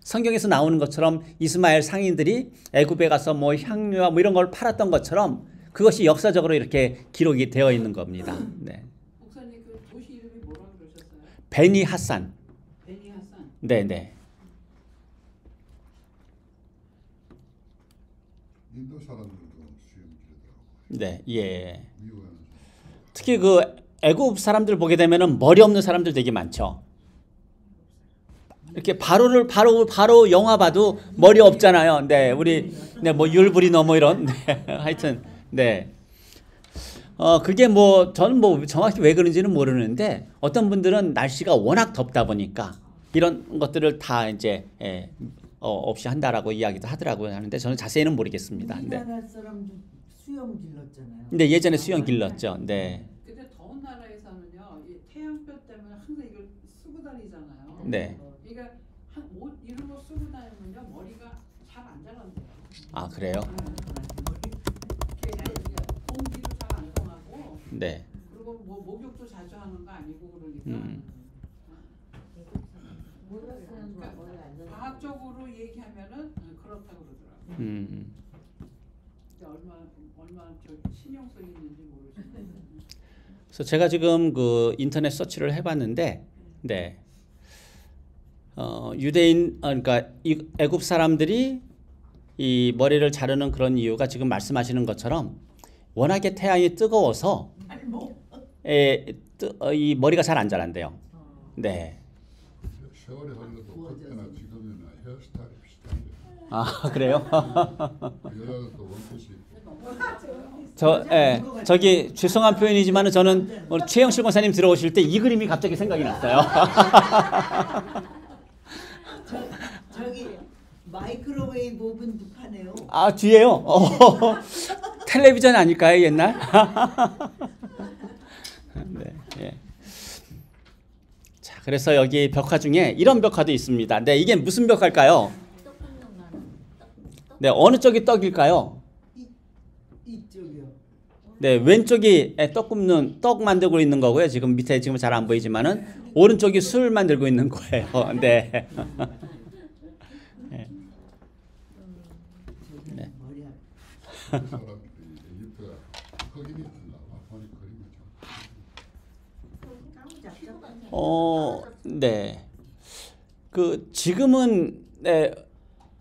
S1: 성경에서 나오는 것처럼 이스마엘 상인들이 애굽에 가서 뭐 향료와 뭐 이런 걸 팔았던 것처럼 그것이 역사적으로 이렇게 기록이 되어 있는 겁니다. 네.
S5: 목사님 그 도시 이름이 뭐라고 그러셨어요?
S1: 베니 하산.
S5: 베니 하산.
S1: 네네.
S4: 인도 사람들도 수염 기르더라고요.
S1: 네, 예.
S4: 미워하는
S1: 특히 그 애굽 사람들 보게 되면은 머리 없는 사람들 되게 많죠. 이렇게 바로 영화 봐도 머리 없잖아요. 네, 우리 뭐 율브리너 뭐 이런. 네, 하여튼 네. 그게 뭐 저는 뭐 정확히 왜 그런지는 모르는데 어떤 분들은 날씨가 워낙 덥다 보니까 이런 것들을 다 이제 없이 한다라고 이야기도 하더라고요. 하는데 저는 자세히는 모르겠습니다. 네.
S3: 우리나라 사람도 수염 길렀잖아요.
S1: 근데 예전에 수영 길렀죠. 네.
S5: 근데 더운 나라에서는요, 이 태양볕 때문에 항상 이걸 쓰고 다니잖아요.
S1: 네.
S5: 그러니까 옷 이런 거 쓰고 다니면요 머리가 잘 안 자란대요.
S1: 아, 그래요?
S5: 공기도 잘 안 통하고
S1: 네.
S5: 그리고 뭐 목욕도 자주 하는 거 아니고 그러니까. 그러니까 과학적으로 얘기하면은 그렇다고 그러더라고요. 근데 얼마나 저 신용성이 있는지 모르겠어요.
S1: 그래서 제가 지금 그 인터넷 서치를 해봤는데, 네. 유대인, 그러니까 애굽 사람들이 이 머리를 자르는 그런 이유가 지금 말씀하시는 것처럼 워낙에 태양이 뜨거워서 이 머리가 잘 안 자란대요. 네.
S4: 세월이 흐른 것도 그때나 지금이나 헤어스타일이 비슷한데
S1: 아, 그래요?
S4: 여자들도 원피스 입고
S1: 저기 죄송한 표현이지만은 저는 오늘 최영실 권사님 들어오실 때 이 그림이 갑자기 생각이 났어요.
S3: 저기 마이크로웨이브 오븐 북하네요.
S1: 아, 뒤에요? 텔레비전 아닐까요, 옛날? 네, 예. 자, 그래서 여기 벽화 중에 이런 벽화도 있습니다. 네, 이게 무슨 벽화일까요? 네, 어느 쪽이 떡일까요?
S3: 이쪽이요.
S1: 네, 왼쪽이 떡 만들고 있는 거고요. 지금 밑에 지금 잘 안 보이지만은 오른쪽이 술 만들고 있는 거예요. 네.
S3: 네. 머리
S4: 그 사람들이 이집트가 흑인이 있나 봐 보니 그림이
S1: 네. 그 지금은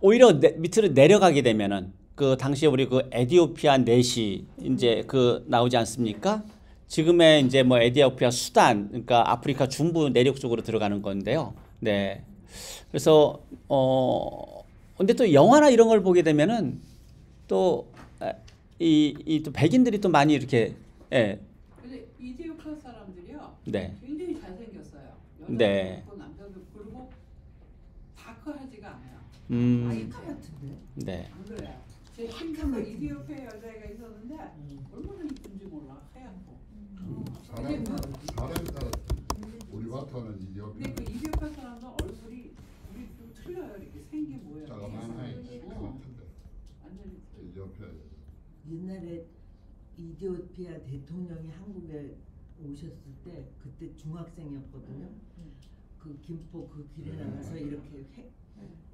S1: 오히려 밑으로 내려가게 되면은 그 당시에 우리 그 에티오피아 넷이 이제 그 나오지 않습니까? 지금의 이제 뭐 에티오피아 수단, 그러니까 아프리카 중부 내륙 쪽으로 들어가는 건데요. 네. 그래서 근데 또 영화나 이런 걸 보게 되면은 또 또 백인들이 또 많이 이렇게
S5: 근데 이디오피아 사람들이요.
S1: 네.
S5: 굉장히 잘생겼어요.
S1: 네.
S5: 여자도 남자도 그리고 다크하지가 않아요.
S3: 마이크 같은데.
S1: 네.
S5: 안 그래요. 제 친구가 이디오피아 여자애가 있었는데 얼마나 이쁜지 몰라. 하얗고.
S4: 사람에 따라 우리 바타는 이디오피아
S5: 근데 그 이디오피아 사람도 얼굴이 우리 좀 틀려요. 이렇게 생긴 모양.
S4: 자그마한 시커먼데
S5: 완전히 틀려.
S4: 이디오피아
S3: 옛날에 이디오피아 대통령이 한국에 오셨을 때 그때 중학생이었거든요. 그 김포 그 길에 나가서 이렇게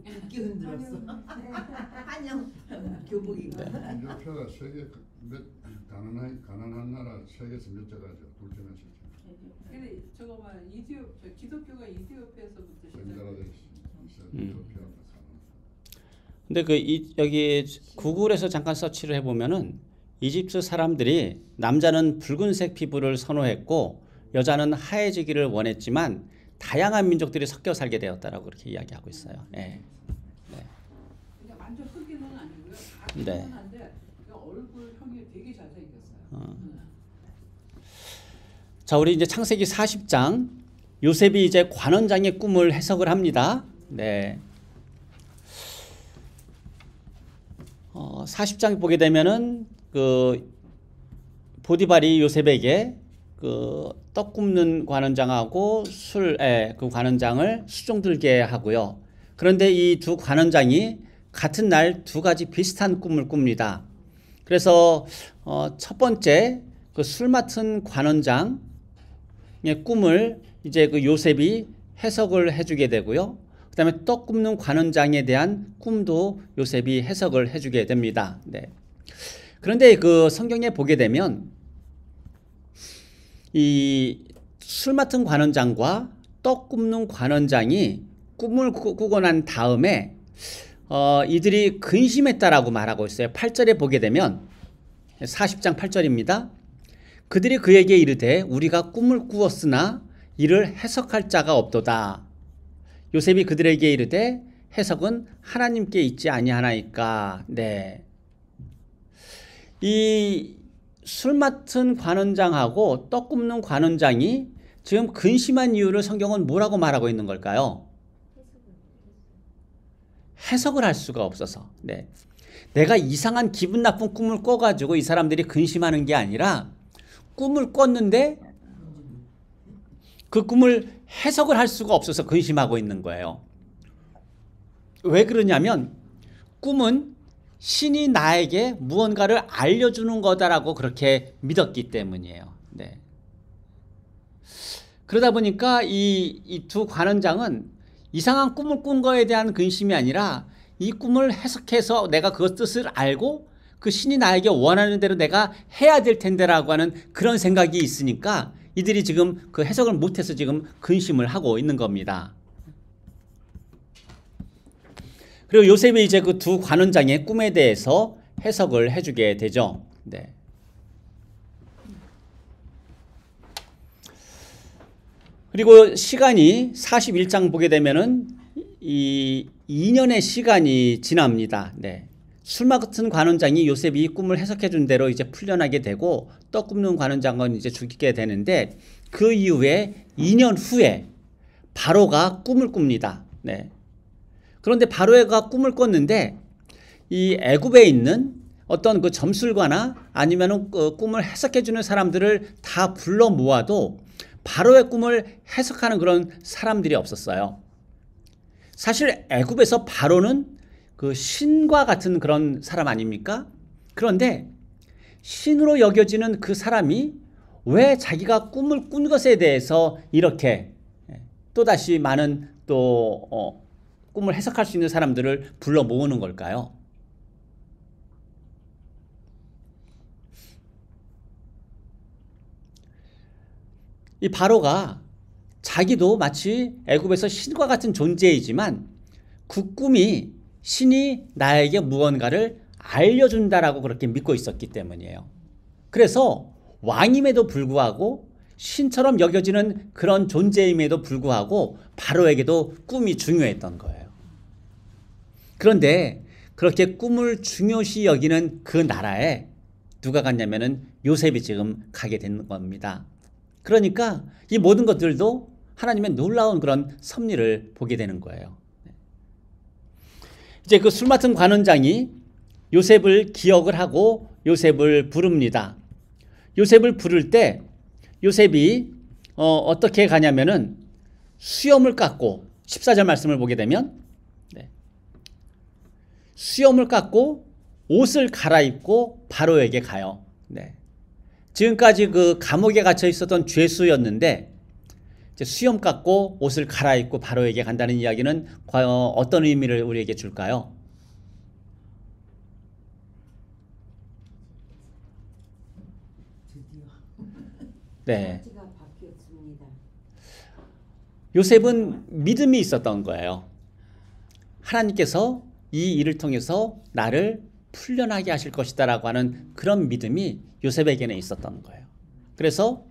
S3: 웃기 흔들었어. 한영 교복 입고.
S4: 이디오피아가 세계 가난한 나라 세계에서 몇째가죠? 둘째나 셋째.
S5: 근데 저거 봐 기독교가 이디오피아에서부터 시작.
S4: 벤자라데시 이디오피아가
S1: 근데 여기 구글에서 잠깐 서치를 해보면은 이집트 사람들이 남자는 붉은색 피부를 선호했고 여자는 하얘지기를 원했지만 다양한 민족들이 섞여 살게 되었다라고 그렇게 이야기하고 있어요. 네. 네.
S5: 그냥 완전 흑인은 아니고요. 다
S1: 네.
S5: 흑인한데 얼굴형이 되게 잘생겼어요.
S1: 자, 우리 이제 창세기 40장 요셉이 이제 관원장의 꿈을 해석을 합니다. 네. 40장 보게 되면은 그 보디발이 요셉에게 그 떡 굽는 관원장하고 그 관원장을 수종 들게 하고요. 그런데 이 두 관원장이 같은 날 두 가지 비슷한 꿈을 꿉니다. 그래서 첫 번째 그 술 맡은 관원장의 꿈을 이제 그 요셉이 해석을 해주게 되고요. 그다음에 떡 굽는 관원장에 대한 꿈도 요셉이 해석을 해주게 됩니다. 네. 그런데 그 성경에 보게 되면 이 술 맡은 관원장과 떡 굽는 관원장이 꿈을 꾸고 난 다음에 이들이 근심했다라고 말하고 있어요. 8절에 보게 되면 40장 8절입니다. 그들이 그에게 이르되 우리가 꿈을 꾸었으나 이를 해석할 자가 없도다. 요셉이 그들에게 이르되 해석은 하나님께 있지 아니하나이까. 네. 이 술 맡은 관원장하고 떡 굽는 관원장이 지금 근심한 이유를 성경은 뭐라고 말하고 있는 걸까요? 해석을 할 수가 없어서. 네. 내가 이상한 기분 나쁜 꿈을 꿔가지고 이 사람들이 근심하는 게 아니라 꿈을 꿨는데 그 꿈을 해석을 할 수가 없어서 근심하고 있는 거예요. 왜 그러냐면 꿈은 신이 나에게 무언가를 알려주는 거다라고 그렇게 믿었기 때문이에요. 네. 그러다 보니까 이 두 관원장은 이상한 꿈을 꾼 거에 대한 근심이 아니라 이 꿈을 해석해서 내가 그 뜻을 알고 그 신이 나에게 원하는 대로 내가 해야 될 텐데라고 하는 그런 생각이 있으니까 이들이 지금 그 해석을 못해서 지금 근심을 하고 있는 겁니다. 그리고 요셉이 이제 그 두 관원장의 꿈에 대해서 해석을 해주게 되죠. 네. 그리고 시간이 41장 보게 되면은 이 2년의 시간이 지납니다. 네. 술 맡은 관원장이 요셉이 꿈을 해석해 준 대로 이제 풀려나게 되고 떡 굽는 관원장은 이제 죽게 되는데 그 이후에 2년 후에 바로가 꿈을 꿉니다. 네. 그런데 바로가 꿈을 꿨는데 이 애굽에 있는 어떤 그 점술가나 아니면은 그 꿈을 해석해 주는 사람들을 다 불러 모아도 바로의 꿈을 해석하는 그런 사람들이 없었어요. 사실 애굽에서 바로는 그 신과 같은 그런 사람 아닙니까? 그런데 신으로 여겨지는 그 사람이 왜 자기가 꿈을 꾼 것에 대해서 이렇게 또다시 많은 또 꿈을 해석할 수 있는 사람들을 불러 모으는 걸까요? 이 바로가 자기도 마치 애굽에서 신과 같은 존재이지만 그 꿈이 신이 나에게 무언가를 알려준다라고 그렇게 믿고 있었기 때문이에요. 그래서 왕임에도 불구하고 신처럼 여겨지는 그런 존재임에도 불구하고 바로에게도 꿈이 중요했던 거예요. 그런데 그렇게 꿈을 중요시 여기는 그 나라에 누가 갔냐면은 요셉이 지금 가게 된 겁니다. 그러니까 이 모든 것들도 하나님의 놀라운 그런 섭리를 보게 되는 거예요. 이제 그 술 맡은 관원장이 요셉을 기억을 하고 요셉을 부릅니다. 요셉을 부를 때 요셉이 어떻게 가냐면은 수염을 깎고 14절 말씀을 보게 되면 수염을 깎고 옷을 갈아입고 바로에게 가요. 네. 지금까지 그 감옥에 갇혀 있었던 죄수였는데 이제 수염 깎고 옷을 갈아입고 바로에게 간다는 이야기는 과연 어떤 의미를 우리에게 줄까요? 네. 요셉은 믿음이 있었던 거예요. 하나님께서 이 일을 통해서 나를 풀려나게 하실 것이다라고 하는 그런 믿음이 요셉에게는 있었던 거예요. 그래서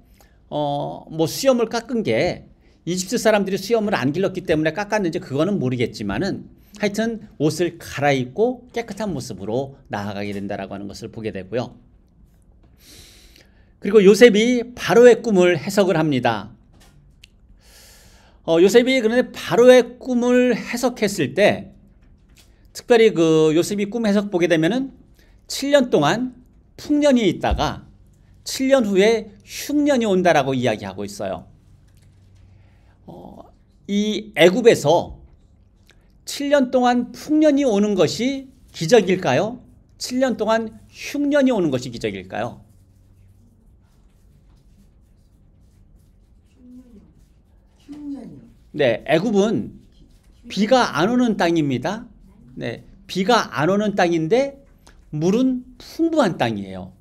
S1: 뭐 수염을 깎은 게 이집트 사람들이 수염을 안 길렀기 때문에 깎았는지 그거는 모르겠지만은 하여튼 옷을 갈아입고 깨끗한 모습으로 나아가게 된다라고 하는 것을 보게 되고요. 그리고 요셉이 바로의 꿈을 해석을 합니다. 요셉이 그런데 바로의 꿈을 해석했을 때 특별히 그 요셉이 꿈 해석 보게 되면은 7년 동안 풍년이 있다가 7년 후에 흉년이 온다라고 이야기하고 있어요. 이 애굽에서 7년 동안 풍년이 오는 것이 기적일까요? 7년 동안 흉년이 오는 것이 기적일까요?
S3: 흉년이요.
S1: 네, 애굽은 비가 안 오는 땅입니다. 네, 비가 안 오는 땅인데 물은 풍부한 땅이에요.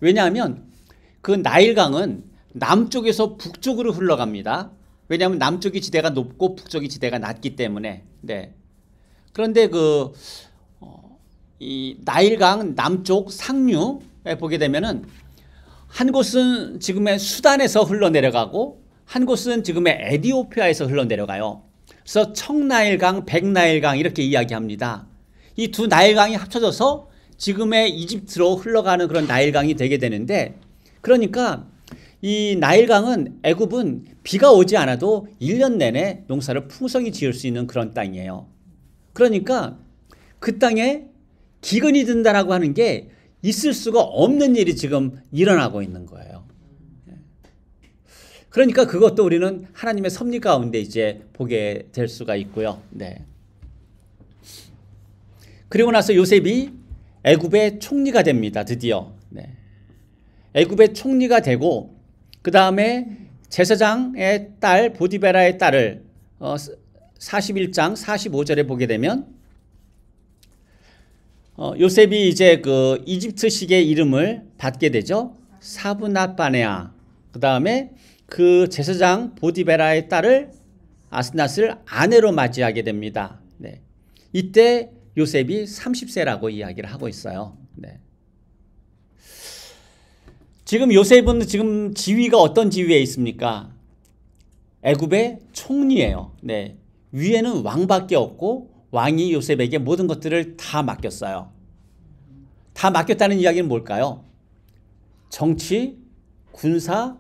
S1: 왜냐하면 그 나일강은 남쪽에서 북쪽으로 흘러갑니다. 왜냐하면 남쪽이 지대가 높고 북쪽이 지대가 낮기 때문에. 네. 그런데 이 나일강 남쪽 상류에 보게 되면은 한 곳은 지금의 수단에서 흘러내려가고 한 곳은 지금의 에티오피아에서 흘러내려가요. 그래서 청나일강, 백나일강 이렇게 이야기합니다. 이 두 나일강이 합쳐져서 지금의 이집트로 흘러가는 그런 나일강이 되게 되는데, 그러니까 이 나일강은 애굽은 비가 오지 않아도 1년 내내 농사를 풍성히 지을 수 있는 그런 땅이에요. 그러니까 그 땅에 기근이 든다라고 하는 게 있을 수가 없는 일이 지금 일어나고 있는 거예요. 그러니까 그것도 우리는 하나님의 섭리 가운데 이제 보게 될 수가 있고요. 네. 그리고 나서 요셉이 애굽의 총리가 됩니다. 드디어. 네. 애굽의 총리가 되고 그 다음에 제사장의 딸 보디베라의 딸을 41장 45절에 보게 되면 요셉이 이제 그 이집트식의 이름을 받게 되죠. 사브낫바네아. 그 다음에 그 제사장 보디베라의 딸을 아스낫을 아내로 맞이하게 됩니다. 네. 이때 요셉이 30세라고 이야기를 하고 있어요. 네. 지금 요셉은 지금 지위가 어떤 지위에 있습니까? 애굽의 총리예요. 네. 위에는 왕밖에 없고 왕이 요셉에게 모든 것들을 다 맡겼어요. 다 맡겼다는 이야기는 뭘까요? 정치, 군사,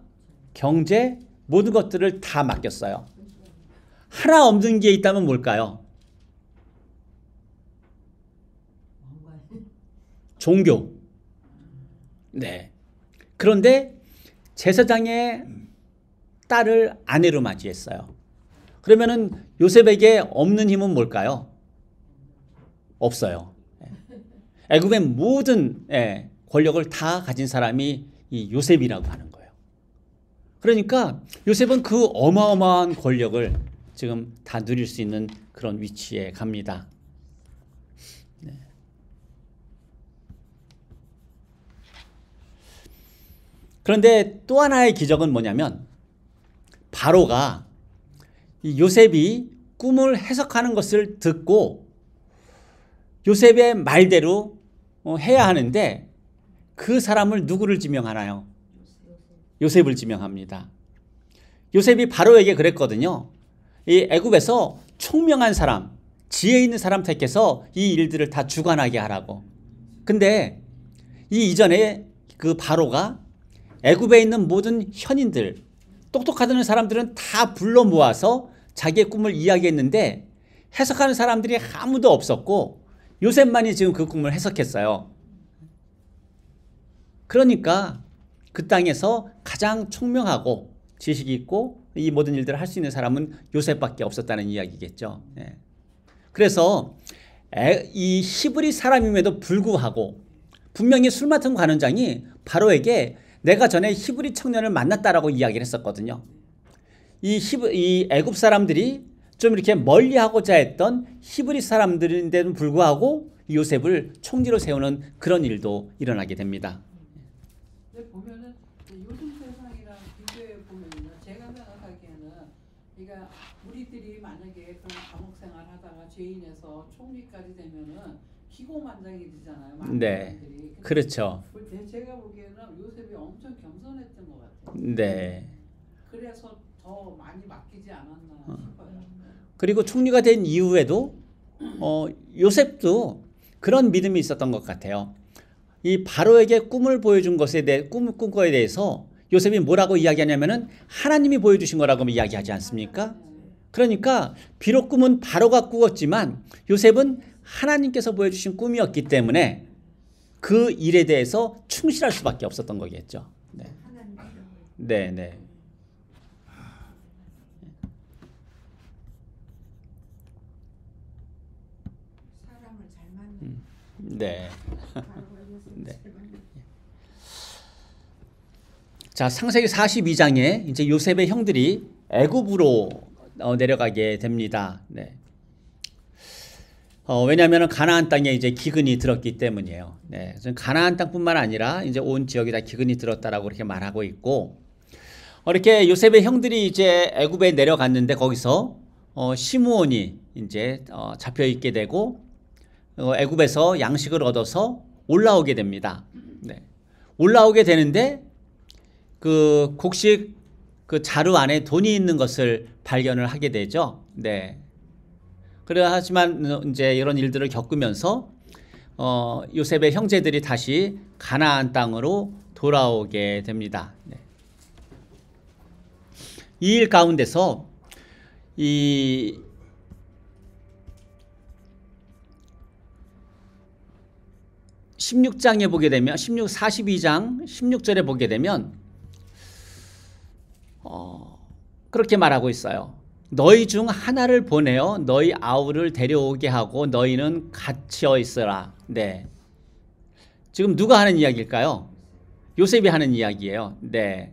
S1: 경제 모든 것들을 다 맡겼어요. 하나 없는 게 있다면 뭘까요? 종교. 네. 그런데 제사장의 딸을 아내로 맞이했어요. 그러면은 요셉에게 없는 힘은 뭘까요? 없어요. 애굽의 모든 권력을 다 가진 사람이 이 요셉이라고 하는 거예요. 그러니까 요셉은 그 어마어마한 권력을 지금 다 누릴 수 있는 그런 위치에 갑니다. 네. 그런데 또 하나의 기적은 뭐냐면 바로가 이 요셉이 꿈을 해석하는 것을 듣고 요셉의 말대로 해야 하는데 그 사람을 누구를 지명하나요? 요셉을 지명합니다. 요셉이 바로에게 그랬거든요. 이 애굽에서 총명한 사람, 지혜 있는 사람 택해서 이 일들을 다 주관하게 하라고. 근데 이 이전에 그 바로가 애굽에 있는 모든 현인들, 똑똑하다는 사람들은 다 불러 모아서 자기의 꿈을 이야기했는데 해석하는 사람들이 아무도 없었고 요셉만이 지금 그 꿈을 해석했어요. 그러니까 그 땅에서 가장 총명하고 지식이 있고 이 모든 일들을 할 수 있는 사람은 요셉밖에 없었다는 이야기겠죠. 네. 그래서 이 히브리 사람임에도 불구하고 분명히 술 맡은 관원장이 바로에게 내가 전에 히브리 청년을 만났다라고 이야기를 했었거든요. 이 애굽 사람들이 좀 이렇게 멀리하고자 했던 히브리 사람들인데도 불구하고 요셉을 총리로 세우는 그런 일도 일어나게 됩니다.
S5: 근데 보면은 요즘 세상이랑 비교해 보면요, 제가 생각하기에는 그러니까 우리들이 만약에 그런 감옥 생활하다가 죄인에서 총리까지 되면은 기고만장이 되잖아요. 많은
S1: 네,
S5: 사람들이.
S1: 그렇죠.
S5: 제가 보기에는 요셉이 엄청 겸손했던 것 같아요.
S1: 네.
S5: 그래서 더 많이 맡기지 않았나 싶어요.
S1: 그리고 총리가 된 이후에도 요셉도 그런 믿음이 있었던 것 같아요. 이 바로에게 꿈을 보여준 것에 대해 꿈 거에 대해서 요셉이 뭐라고 이야기하냐면은 하나님이 보여주신 거라고 이야기하지 않습니까? 그러니까 비록 꿈은 바로가 꾸었지만 요셉은 하나님께서 보여주신 꿈이었기 때문에 그 일에 대해서 충실할 수밖에 없었던 거겠죠. 네, 네, 네.
S2: 사람을 잘 만나.
S1: 네.
S2: 바로 걸려서
S1: 네.
S2: 잘 만나.
S1: 자, 창세기 42장에 이제 요셉의 형들이 애굽으로 내려가게 됩니다. 네. 왜냐하면 가나안 땅에 이제 기근이 들었기 때문이에요. 네. 가나안 땅뿐만 아니라 이제 온 지역이 다 기근이 들었다라고 이렇게 말하고 있고, 이렇게 요셉의 형들이 이제 애굽에 내려갔는데 거기서 시므온이 이제 잡혀 있게 되고 애굽에서 양식을 얻어서 올라오게 됩니다. 네. 올라오게 되는데 그 곡식 그 자루 안에 돈이 있는 것을 발견을 하게 되죠. 네. 그래 하지만 이제 이런 일들을 겪으면서 요셉의 형제들이 다시 가나안 땅으로 돌아오게 됩니다. 네. 이 일 가운데서 이 16장에 보게 되면 42장 16절에 보게 되면 그렇게 말하고 있어요. 너희 중 하나를 보내어 너희 아우를 데려오게 하고 너희는 갇혀 있으라. 네. 지금 누가 하는 이야기일까요? 요셉이 하는 이야기예요. 네.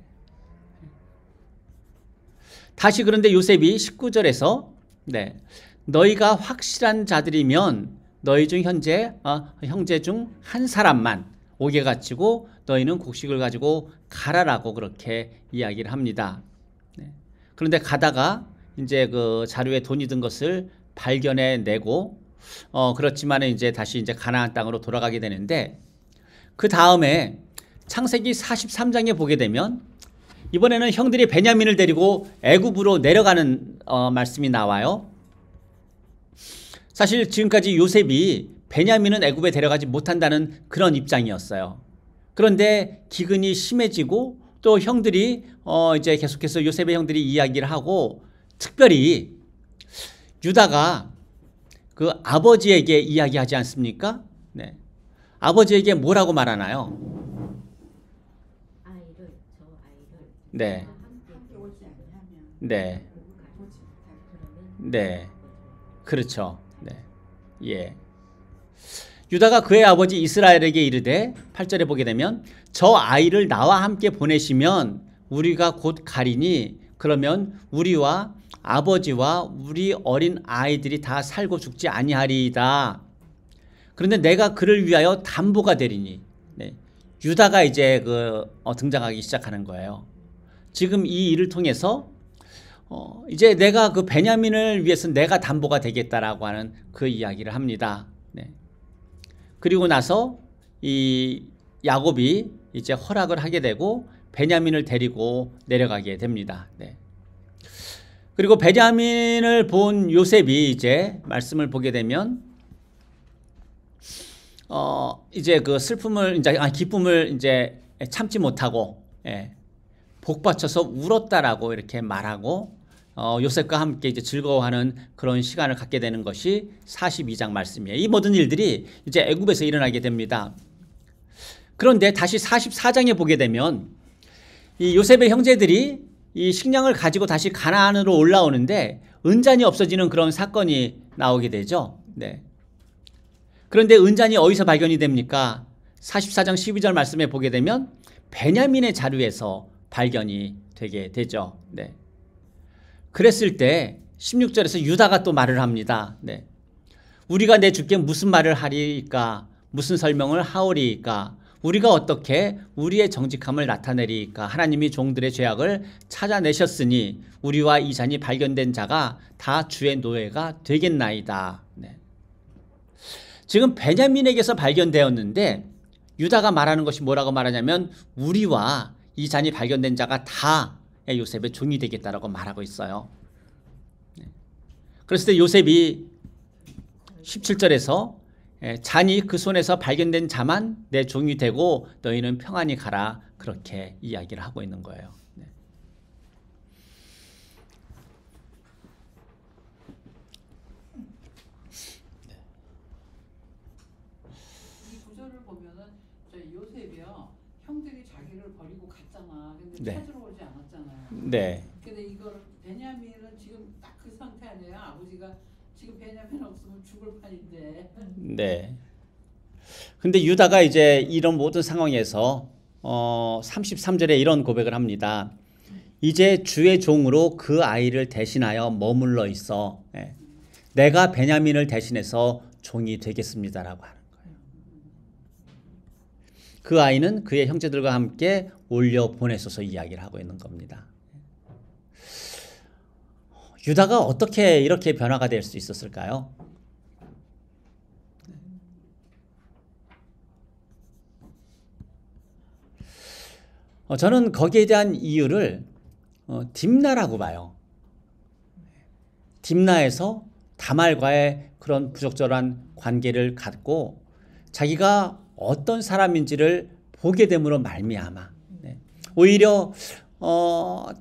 S1: 다시 그런데 요셉이 19절에서 네. 너희가 확실한 자들이면 너희 중 형제 중 한 사람만 옥에 갇히고 너희는 곡식을 가지고 가라라고 그렇게 이야기를 합니다. 네. 그런데 가다가 이제 그 자루에 돈이 든 것을 발견해 내고 그렇지만 이제 다시 이제 가나안 땅으로 돌아가게 되는데 그 다음에 창세기 43장에 보게 되면 이번에는 형들이 베냐민을 데리고 애굽으로 내려가는 말씀이 나와요. 사실 지금까지 요셉이 베냐민은 애굽에 데려가지 못한다는 그런 입장이었어요. 그런데 기근이 심해지고 또 형들이 이제 계속해서 요셉의 형들이 이야기를 하고 특별히 유다가 그 아버지에게 이야기하지 않습니까? 네. 아버지에게 뭐라고 말하나요?
S3: 저 아이를
S1: 네.
S2: 함께 오지 않으면
S1: 네.
S2: 보지 못할
S1: 네. 그렇죠. 네. 예. 유다가 그의 아버지 이스라엘에게 이르되 8절에 보게 되면 저 아이를 나와 함께 보내시면 우리가 곧 가리니 그러면 우리와 아버지와 우리 어린 아이들이 다 살고 죽지 아니하리이다. 그런데 내가 그를 위하여 담보가 되리니. 네. 유다가 이제 등장하기 시작하는 거예요. 지금 이 일을 통해서 이제 내가 그 베냐민을 위해서 내가 담보가 되겠다라고 하는 그 이야기를 합니다. 네. 그리고 나서 이 야곱이 이제 허락을 하게 되고 베냐민을 데리고 내려가게 됩니다. 네. 그리고 베냐민을 본 요셉이 이제 말씀을 보게 되면 이제 그 기쁨을 이제 참지 못하고 복받쳐서 울었다라고 이렇게 말하고 요셉과 함께 이제 즐거워하는 그런 시간을 갖게 되는 것이 42장 말씀이에요. 이 모든 일들이 이제 애굽에서 일어나게 됩니다. 그런데 다시 44장에 보게 되면 이 요셉의 형제들이 이 식량을 가지고 다시 가나안으로 올라오는데 은잔이 없어지는 그런 사건이 나오게 되죠. 네. 그런데 은잔이 어디서 발견이 됩니까? 44장 12절 말씀에 보게 되면 베냐민의 자루에서 발견이 되게 되죠. 네. 그랬을 때 16절에서 유다가 또 말을 합니다. 네. 우리가 내 주께 무슨 말을 하리이까? 무슨 설명을 하오리이까? 우리가 어떻게 우리의 정직함을 나타내리이까? 하나님이 종들의 죄악을 찾아내셨으니 우리와 이 잔이 발견된 자가 다 주의 노예가 되겠나이다. 네. 지금 베냐민에게서 발견되었는데 유다가 말하는 것이 뭐라고 말하냐면 우리와 이 잔이 발견된 자가 다 요셉의 종이 되겠다라고 말하고 있어요. 그랬을 때 요셉이 17절에서 잔이 그 손에서 발견된 자만 내 종이 되고 너희는 평안히 가라 그렇게 이야기를 하고 있는 거예요.
S5: 이 구절을 보면은 요셉이요 형들이 자기를 버리고 갔잖아. 근데
S1: 네.
S5: 찾으러 오지 않았잖아요.
S1: 네.
S5: 근데 이걸 베냐민은 지금 딱 그 상태 아니에요. 아버지가 지금 베냐민 없으면 죽을 판인데.
S1: 네. 근데 유다가 이제 이런 모든 상황에서 33절에 이런 고백을 합니다. 이제 주의 종으로 그 아이를 대신하여 머물러 있어. 예. 내가 베냐민을 대신해서 종이 되겠습니다라고 하는 거예요. 그 아이는 그의 형제들과 함께 올려 보내소서 이야기를 하고 있는 겁니다. 유다가 어떻게 이렇게 변화가 될 수 있었을까요? 저는 거기에 대한 이유를 딥나라고 봐요. 딥나에서 다말과의 그런 부적절한 관계를 갖고 자기가 어떤 사람인지를 보게 됨으로 말미암아 네. 오히려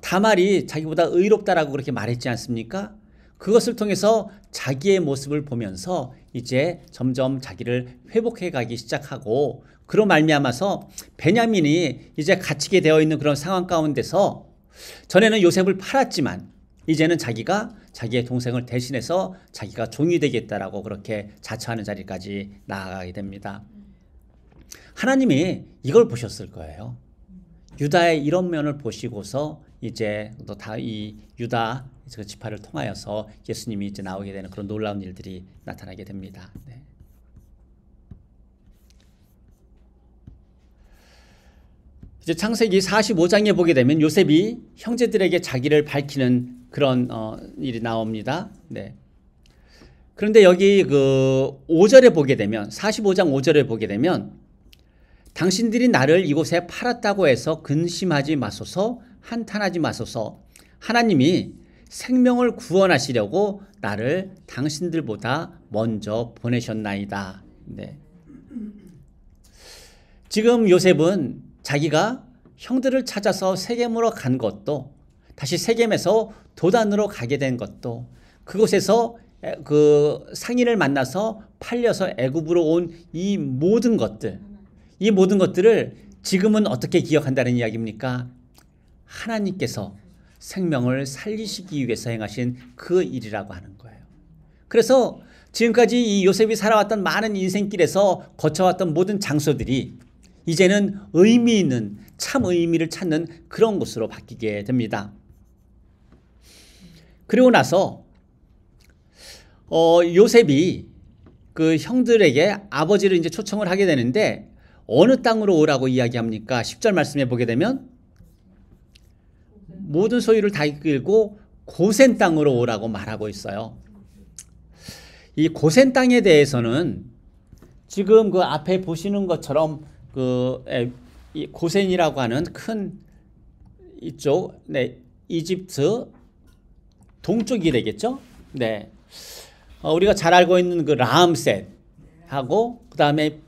S1: 다말이 자기보다 의롭다라고 그렇게 말했지 않습니까? 그것을 통해서 자기의 모습을 보면서 이제 점점 자기를 회복해 가기 시작하고 그로 말미암아서 베냐민이 이제 갇히게 되어 있는 그런 상황 가운데서 전에는 요셉을 팔았지만 이제는 자기가 자기의 동생을 대신해서 자기가 종이 되겠다라고 그렇게 자처하는 자리까지 나아가게 됩니다. 하나님이 이걸 보셨을 거예요. 유다의 이런 면을 보시고서 이제 또 다 이 유다 지파를 통하여서 예수님이 이제 나오게 되는 그런 놀라운 일들이 나타나게 됩니다. 네. 이제 창세기 45장에 보게 되면 요셉이 형제들에게 자기를 밝히는 그런 일이 나옵니다. 네. 그런데 여기 그 5절에 보게 되면 45장 5절에 보게 되면 당신들이 나를 이곳에 팔았다고 해서 근심하지 마소서 한탄하지 마소서 하나님이 생명을 구원하시려고 나를 당신들보다 먼저 보내셨나이다. 네. 지금 요셉은 자기가 형들을 찾아서 세겜으로 간 것도 다시 세겜에서 도단으로 가게 된 것도 그곳에서 그 상인을 만나서 팔려서 애굽으로 온 이 모든 것들을 지금은 어떻게 기억한다는 이야기입니까? 하나님께서 생명을 살리시기 위해서 행하신 그 일이라고 하는 거예요. 그래서 지금까지 이 요셉이 살아왔던 많은 인생길에서 거쳐왔던 모든 장소들이 이제는 의미 있는 참 의미를 찾는 그런 곳으로 바뀌게 됩니다. 그리고 나서 요셉이 그 형들에게 아버지를 이제 초청을 하게 되는데 어느 땅으로 오라고 이야기합니까? 10절 말씀에 보게 되면 모든 소유를 다 이끌고 고센 땅으로 오라고 말하고 있어요. 이 고센 땅에 대해서는 지금 그 앞에 보시는 것처럼 이 고센이라고 하는 큰 이쪽 이집트 동쪽이 되겠죠. 네, 우리가 잘 알고 있는 그 라암셋하고 그 다음에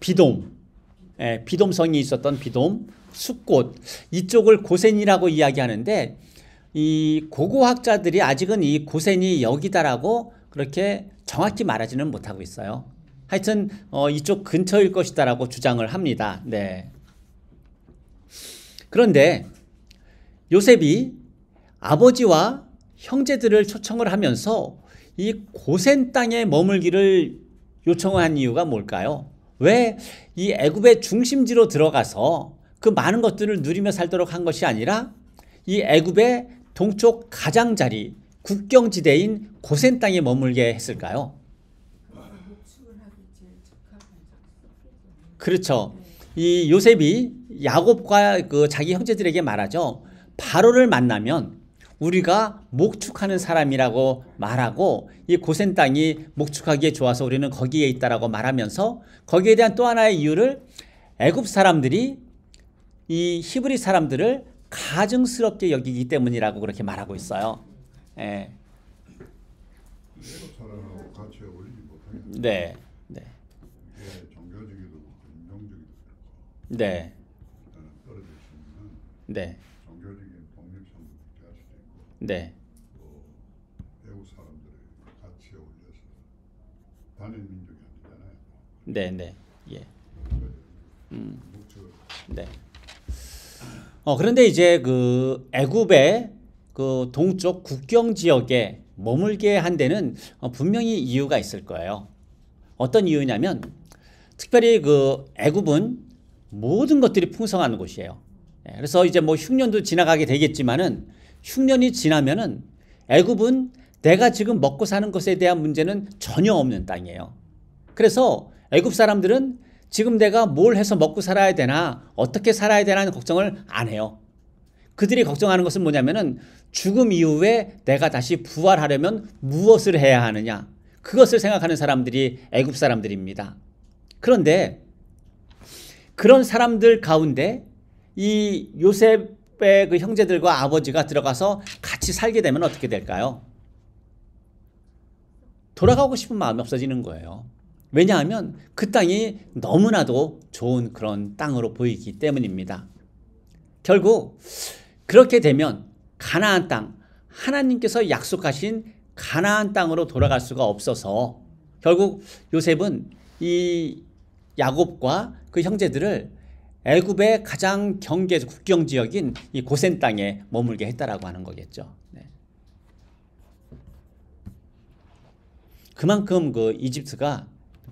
S1: 비돔성이 있었던 비돔, 숫꽃 이쪽을 고센이라고 이야기하는데 이 고고학자들이 아직은 이 고센이 여기다라고 그렇게 정확히 말하지는 못하고 있어요. 하여튼 이쪽 근처일 것이다라고 주장을 합니다. 네. 그런데 요셉이 아버지와 형제들을 초청을 하면서 이 고센 땅에 머물기를 요청한 이유가 뭘까요? 왜 이 애굽의 중심지로 들어가서 그 많은 것들을 누리며 살도록 한 것이 아니라 이 애굽의 동쪽 가장자리 국경지대인 고센 땅에 머물게 했을까요? 그렇죠. 이 요셉이 야곱과 그 자기 형제들에게 말하죠. 바로를 만나면 우리가 목축하는 사람이라고 말하고 이 고센 땅이 목축하기에 좋아서 우리는 거기에 있다라고 말하면서 거기에 대한 또 하나의 이유를 애굽 사람들이 이 히브리 사람들을 가증스럽게 여기기 때문이라고 그렇게 말하고 있어요. 예.
S4: 애굽 사람하고 같이 어울리지 못하겠다.
S1: 네, 네,
S4: 이게 종교적이도 그렇고 인종적이도 그렇고
S1: 네,
S4: 일단은 떨어져 있으면
S1: 네,
S4: 종교적인 독립성도 느껴할 수도 있고
S1: 네,
S4: 또 애국 사람들이 같이 어울려서 단일 민족이 아니잖아요.
S1: 네, 네, 예,
S4: 목적
S1: 네. 그런데 이제 그 애굽의 그 동쪽 국경 지역에 머물게 한 데는 분명히 이유가 있을 거예요. 어떤 이유냐면 특별히 그 애굽은 모든 것들이 풍성한 곳이에요. 그래서 이제 뭐 흉년도 지나가게 되겠지만은 흉년이 지나면은 애굽은 내가 지금 먹고 사는 것에 대한 문제는 전혀 없는 땅이에요. 그래서 애굽 사람들은 지금 내가 뭘 해서 먹고 살아야 되나 어떻게 살아야 되나 하는 걱정을 안 해요. 그들이 걱정하는 것은 뭐냐면은 죽음 이후에 내가 다시 부활하려면 무엇을 해야 하느냐 그것을 생각하는 사람들이 애굽 사람들입니다. 그런데 그런 사람들 가운데 이 요셉의 그 형제들과 아버지가 들어가서 같이 살게 되면 어떻게 될까요? 돌아가고 싶은 마음이 없어지는 거예요. 왜냐하면 그 땅이 너무나도 좋은 그런 땅으로 보이기 때문입니다. 결국 그렇게 되면 가나안 땅, 하나님께서 약속하신 가나안 땅으로 돌아갈 수가 없어서 결국 요셉은 이 야곱과 그 형제들을 애굽의 가장 국경 지역인 이 고센 땅에 머물게 했다라고 하는 거겠죠. 네. 그만큼 그 이집트가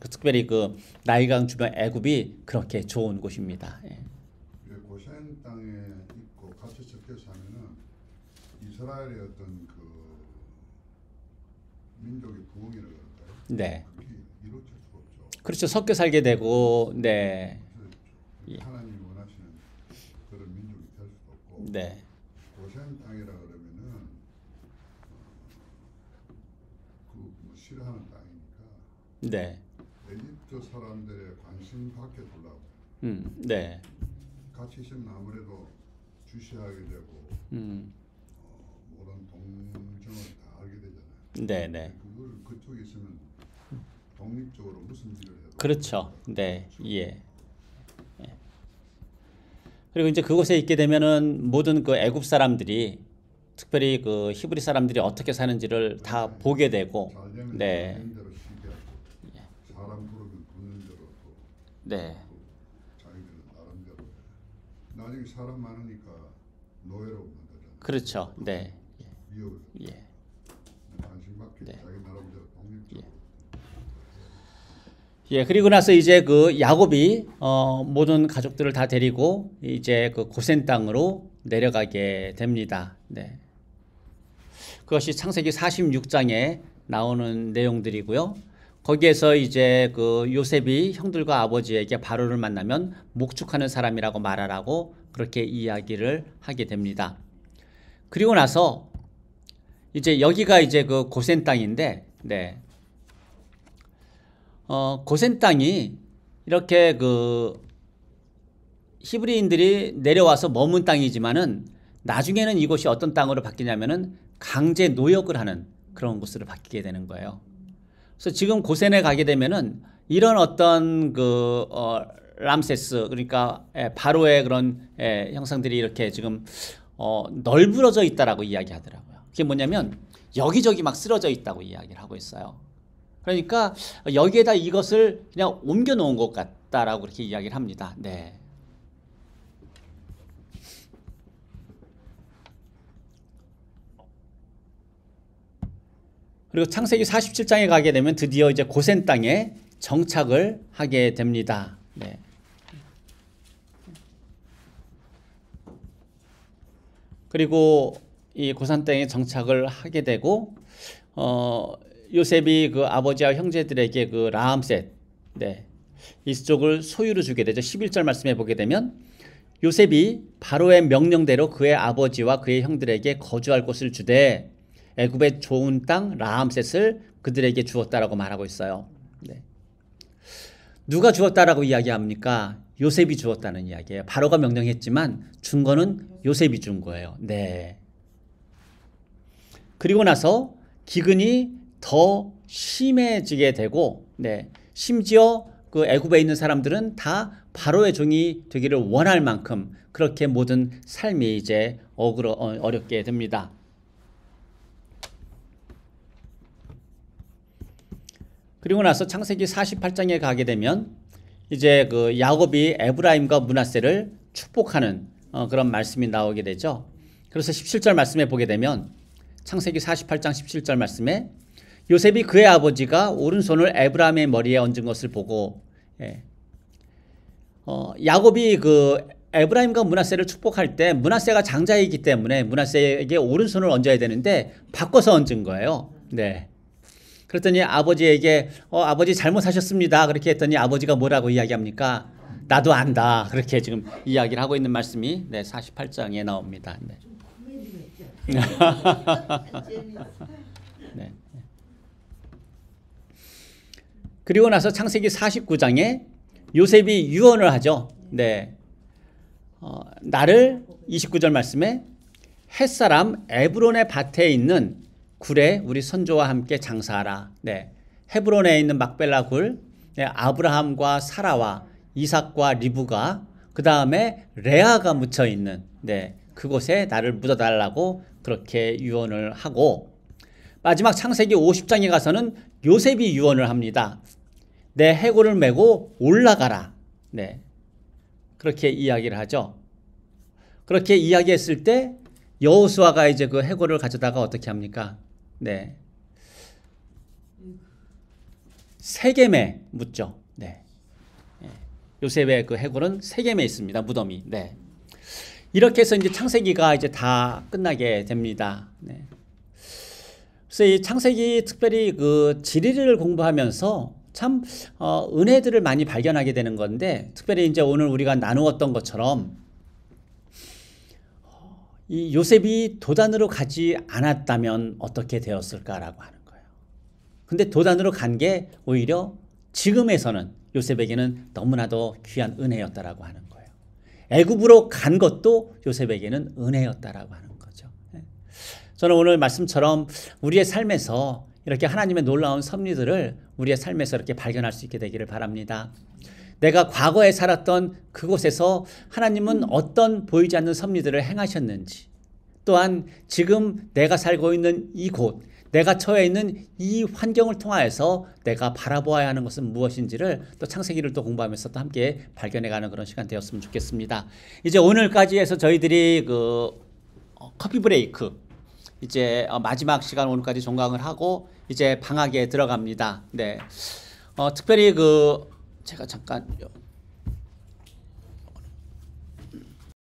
S1: 특별히 그 나일강 주변 애굽이 그렇게 좋은 곳입니다. 예.
S4: 고센 땅에 있고 같이 섞여 사면은 이스라엘의 어떤 그 민족의 부흥이라고 할까요?
S1: 네.
S4: 그게 이루어질 수가 없죠.
S1: 그렇죠. 섞여 살게 되고, 네.
S4: 그래서 하나님이 원하시는 그런 민족이 될 수도 없고
S1: 네.
S4: 고센 땅이라 그러면은 그 뭐 싫어하는 땅이니까
S1: 네.
S4: 에집트 사람들의 관심 밖에 돌라고
S1: 네.
S4: 같이 있으면 아무래도 주시하게 되고 모든 동정을 다 알게 되잖아요.
S1: 네, 네.
S4: 그걸 그쪽에 있으면 독립적으로 무슨 일을 해도
S1: 그렇죠. 네. 예. 예. 그리고 이제 그곳에 있게 되면은 모든 그 애굽 사람들이 특별히 그 히브리 사람들이 어떻게 사는지를 다 보게 되고,
S4: 잘 되면
S1: 네.
S4: 되는 대로 시기하고 사람 부르면 부르는 대로 또
S1: 네.
S4: 자기들은 나름대로 해. 나중에 사람 많으니까 노예로 만들잖아요.
S1: 그렇죠. 네.
S4: 미역을
S1: 예.
S4: 관심 받게
S1: 네.
S4: 자기 나름대로 독립적으로
S1: 예, 그리고 나서 이제 그 야곱이 모든 가족들을 다 데리고 이제 그 고센 땅으로 내려가게 됩니다. 네. 그것이 창세기 46장에 나오는 내용들이고요. 거기에서 이제 그 요셉이 형들과 아버지에게 바로를 만나면 목축하는 사람이라고 말하라고 그렇게 이야기를 하게 됩니다. 그리고 나서 이제 여기가 이제 그 고센 땅인데, 네. 고센 땅이 이렇게 그 히브리인들이 내려와서 머문 땅이지만은 나중에는 이곳이 어떤 땅으로 바뀌냐면은 강제 노역을 하는 그런 곳으로 바뀌게 되는 거예요. 그래서 지금 고센에 가게 되면은 이런 어떤 그 람세스 그러니까 바로의 그런 형상들이 이렇게 지금 널브러져 있다라고 이야기하더라고요. 그게 뭐냐면 여기저기 막 쓰러져 있다고 이야기를 하고 있어요. 그러니까 여기에다 이것을 그냥 옮겨 놓은 것 같다라고 그렇게 이야기를 합니다. 네. 그리고 창세기 47장에 가게 되면 드디어 이제 고센 땅에 정착을 하게 됩니다. 네. 그리고 이 고센 땅에 정착을 하게 되고 요셉이 그 아버지와 형제들에게 그 라암셋, 네, 이쪽을 소유로 주게 되죠. 11절 말씀에 보게 되면 요셉이 바로의 명령대로 그의 아버지와 그의 형들에게 거주할 곳을 주되 애굽의 좋은 땅 라암셋을 그들에게 주었다라고 말하고 있어요. 네. 누가 주었다라고 이야기합니까? 요셉이 주었다는 이야기예요. 바로가 명령했지만 준 거는 요셉이 준 거예요. 네. 그리고 나서 기근이 더 심해지게 되고, 네. 심지어 그 애굽에 있는 사람들은 다 바로의 종이 되기를 원할 만큼 그렇게 모든 삶이 이제 어렵게 됩니다. 그리고 나서 창세기 48장에 가게 되면 이제 그 야곱이 에브라임과 므낫세를 축복하는 그런 말씀이 나오게 되죠. 그래서 17절 말씀에 보게 되면 창세기 48장 17절 말씀에 요셉이 그의 아버지가 오른손을 에브라임의 머리에 얹은 것을 보고, 야곱이 그 에브라임과 므낫세를 축복할 때 므낫세가 장자이기 때문에 므낫세에게 오른손을 얹어야 되는데 바꿔서 얹은 거예요. 네. 그랬더니 아버지에게 아버지 잘못하셨습니다. 그렇게 했더니 아버지가 뭐라고 이야기합니까? 나도 안다. 그렇게 지금 이야기를 하고 있는 말씀이 48장에 나옵니다. 네. 네. 그리고 나서 창세기 49장에 요셉이 유언을 하죠. 네. 나를 29절 말씀에 햇사람 에브론의 밭에 있는 굴에 우리 선조와 함께 장사하라. 네. 헤브론에 있는 막벨라 굴, 네, 아브라함과 사라와 이삭과 리브가 그 다음에 레아가 묻혀 있는 네, 그곳에 나를 묻어달라고 그렇게 유언을 하고 마지막 창세기 50장에 가서는 요셉이 유언을 합니다. 내 해골을 메고 올라가라. 네, 그렇게 이야기를 하죠. 그렇게 이야기했을 때 여호수아가 이제 그 해골을 가져다가 어떻게 합니까? 네, 세겜에 묻죠. 네. 요셉의 그 해골은 세겜에 있습니다. 무덤이. 네. 이렇게 해서 이제 창세기가 이제 다 끝나게 됩니다. 네. 그래서 이 창세기 특별히 그 지리를 공부하면서 참 은혜들을 많이 발견하게 되는 건데 특별히 이제 오늘 우리가 나누었던 것처럼 이 요셉이 도단으로 가지 않았다면 어떻게 되었을까라고 하는 거예요. 근데 도단으로 간 게 오히려 지금에서는 요셉에게는 너무나도 귀한 은혜였다라고 하는 거예요. 애굽으로 간 것도 요셉에게는 은혜였다라고 하는 거죠. 저는 오늘 말씀처럼 우리의 삶에서 이렇게 하나님의 놀라운 섭리들을 우리의 삶에서 이렇게 발견할 수 있게 되기를 바랍니다. 내가 과거에 살았던 그곳에서 하나님은 어떤 보이지 않는 섭리들을 행하셨는지, 또한 지금 내가 살고 있는 이곳, 내가 처해 있는 이 환경을 통하여서 내가 바라보아야 하는 것은 무엇인지를 또 창세기를 또 공부하면서 또 함께 발견해가는 그런 시간 되었으면 좋겠습니다. 이제 오늘까지 해서 저희들이 그 커피 브레이크 이제 마지막 시간 오늘까지 종강을 하고 이제 방학에 들어갑니다. 네, 특별히 그 제가 잠깐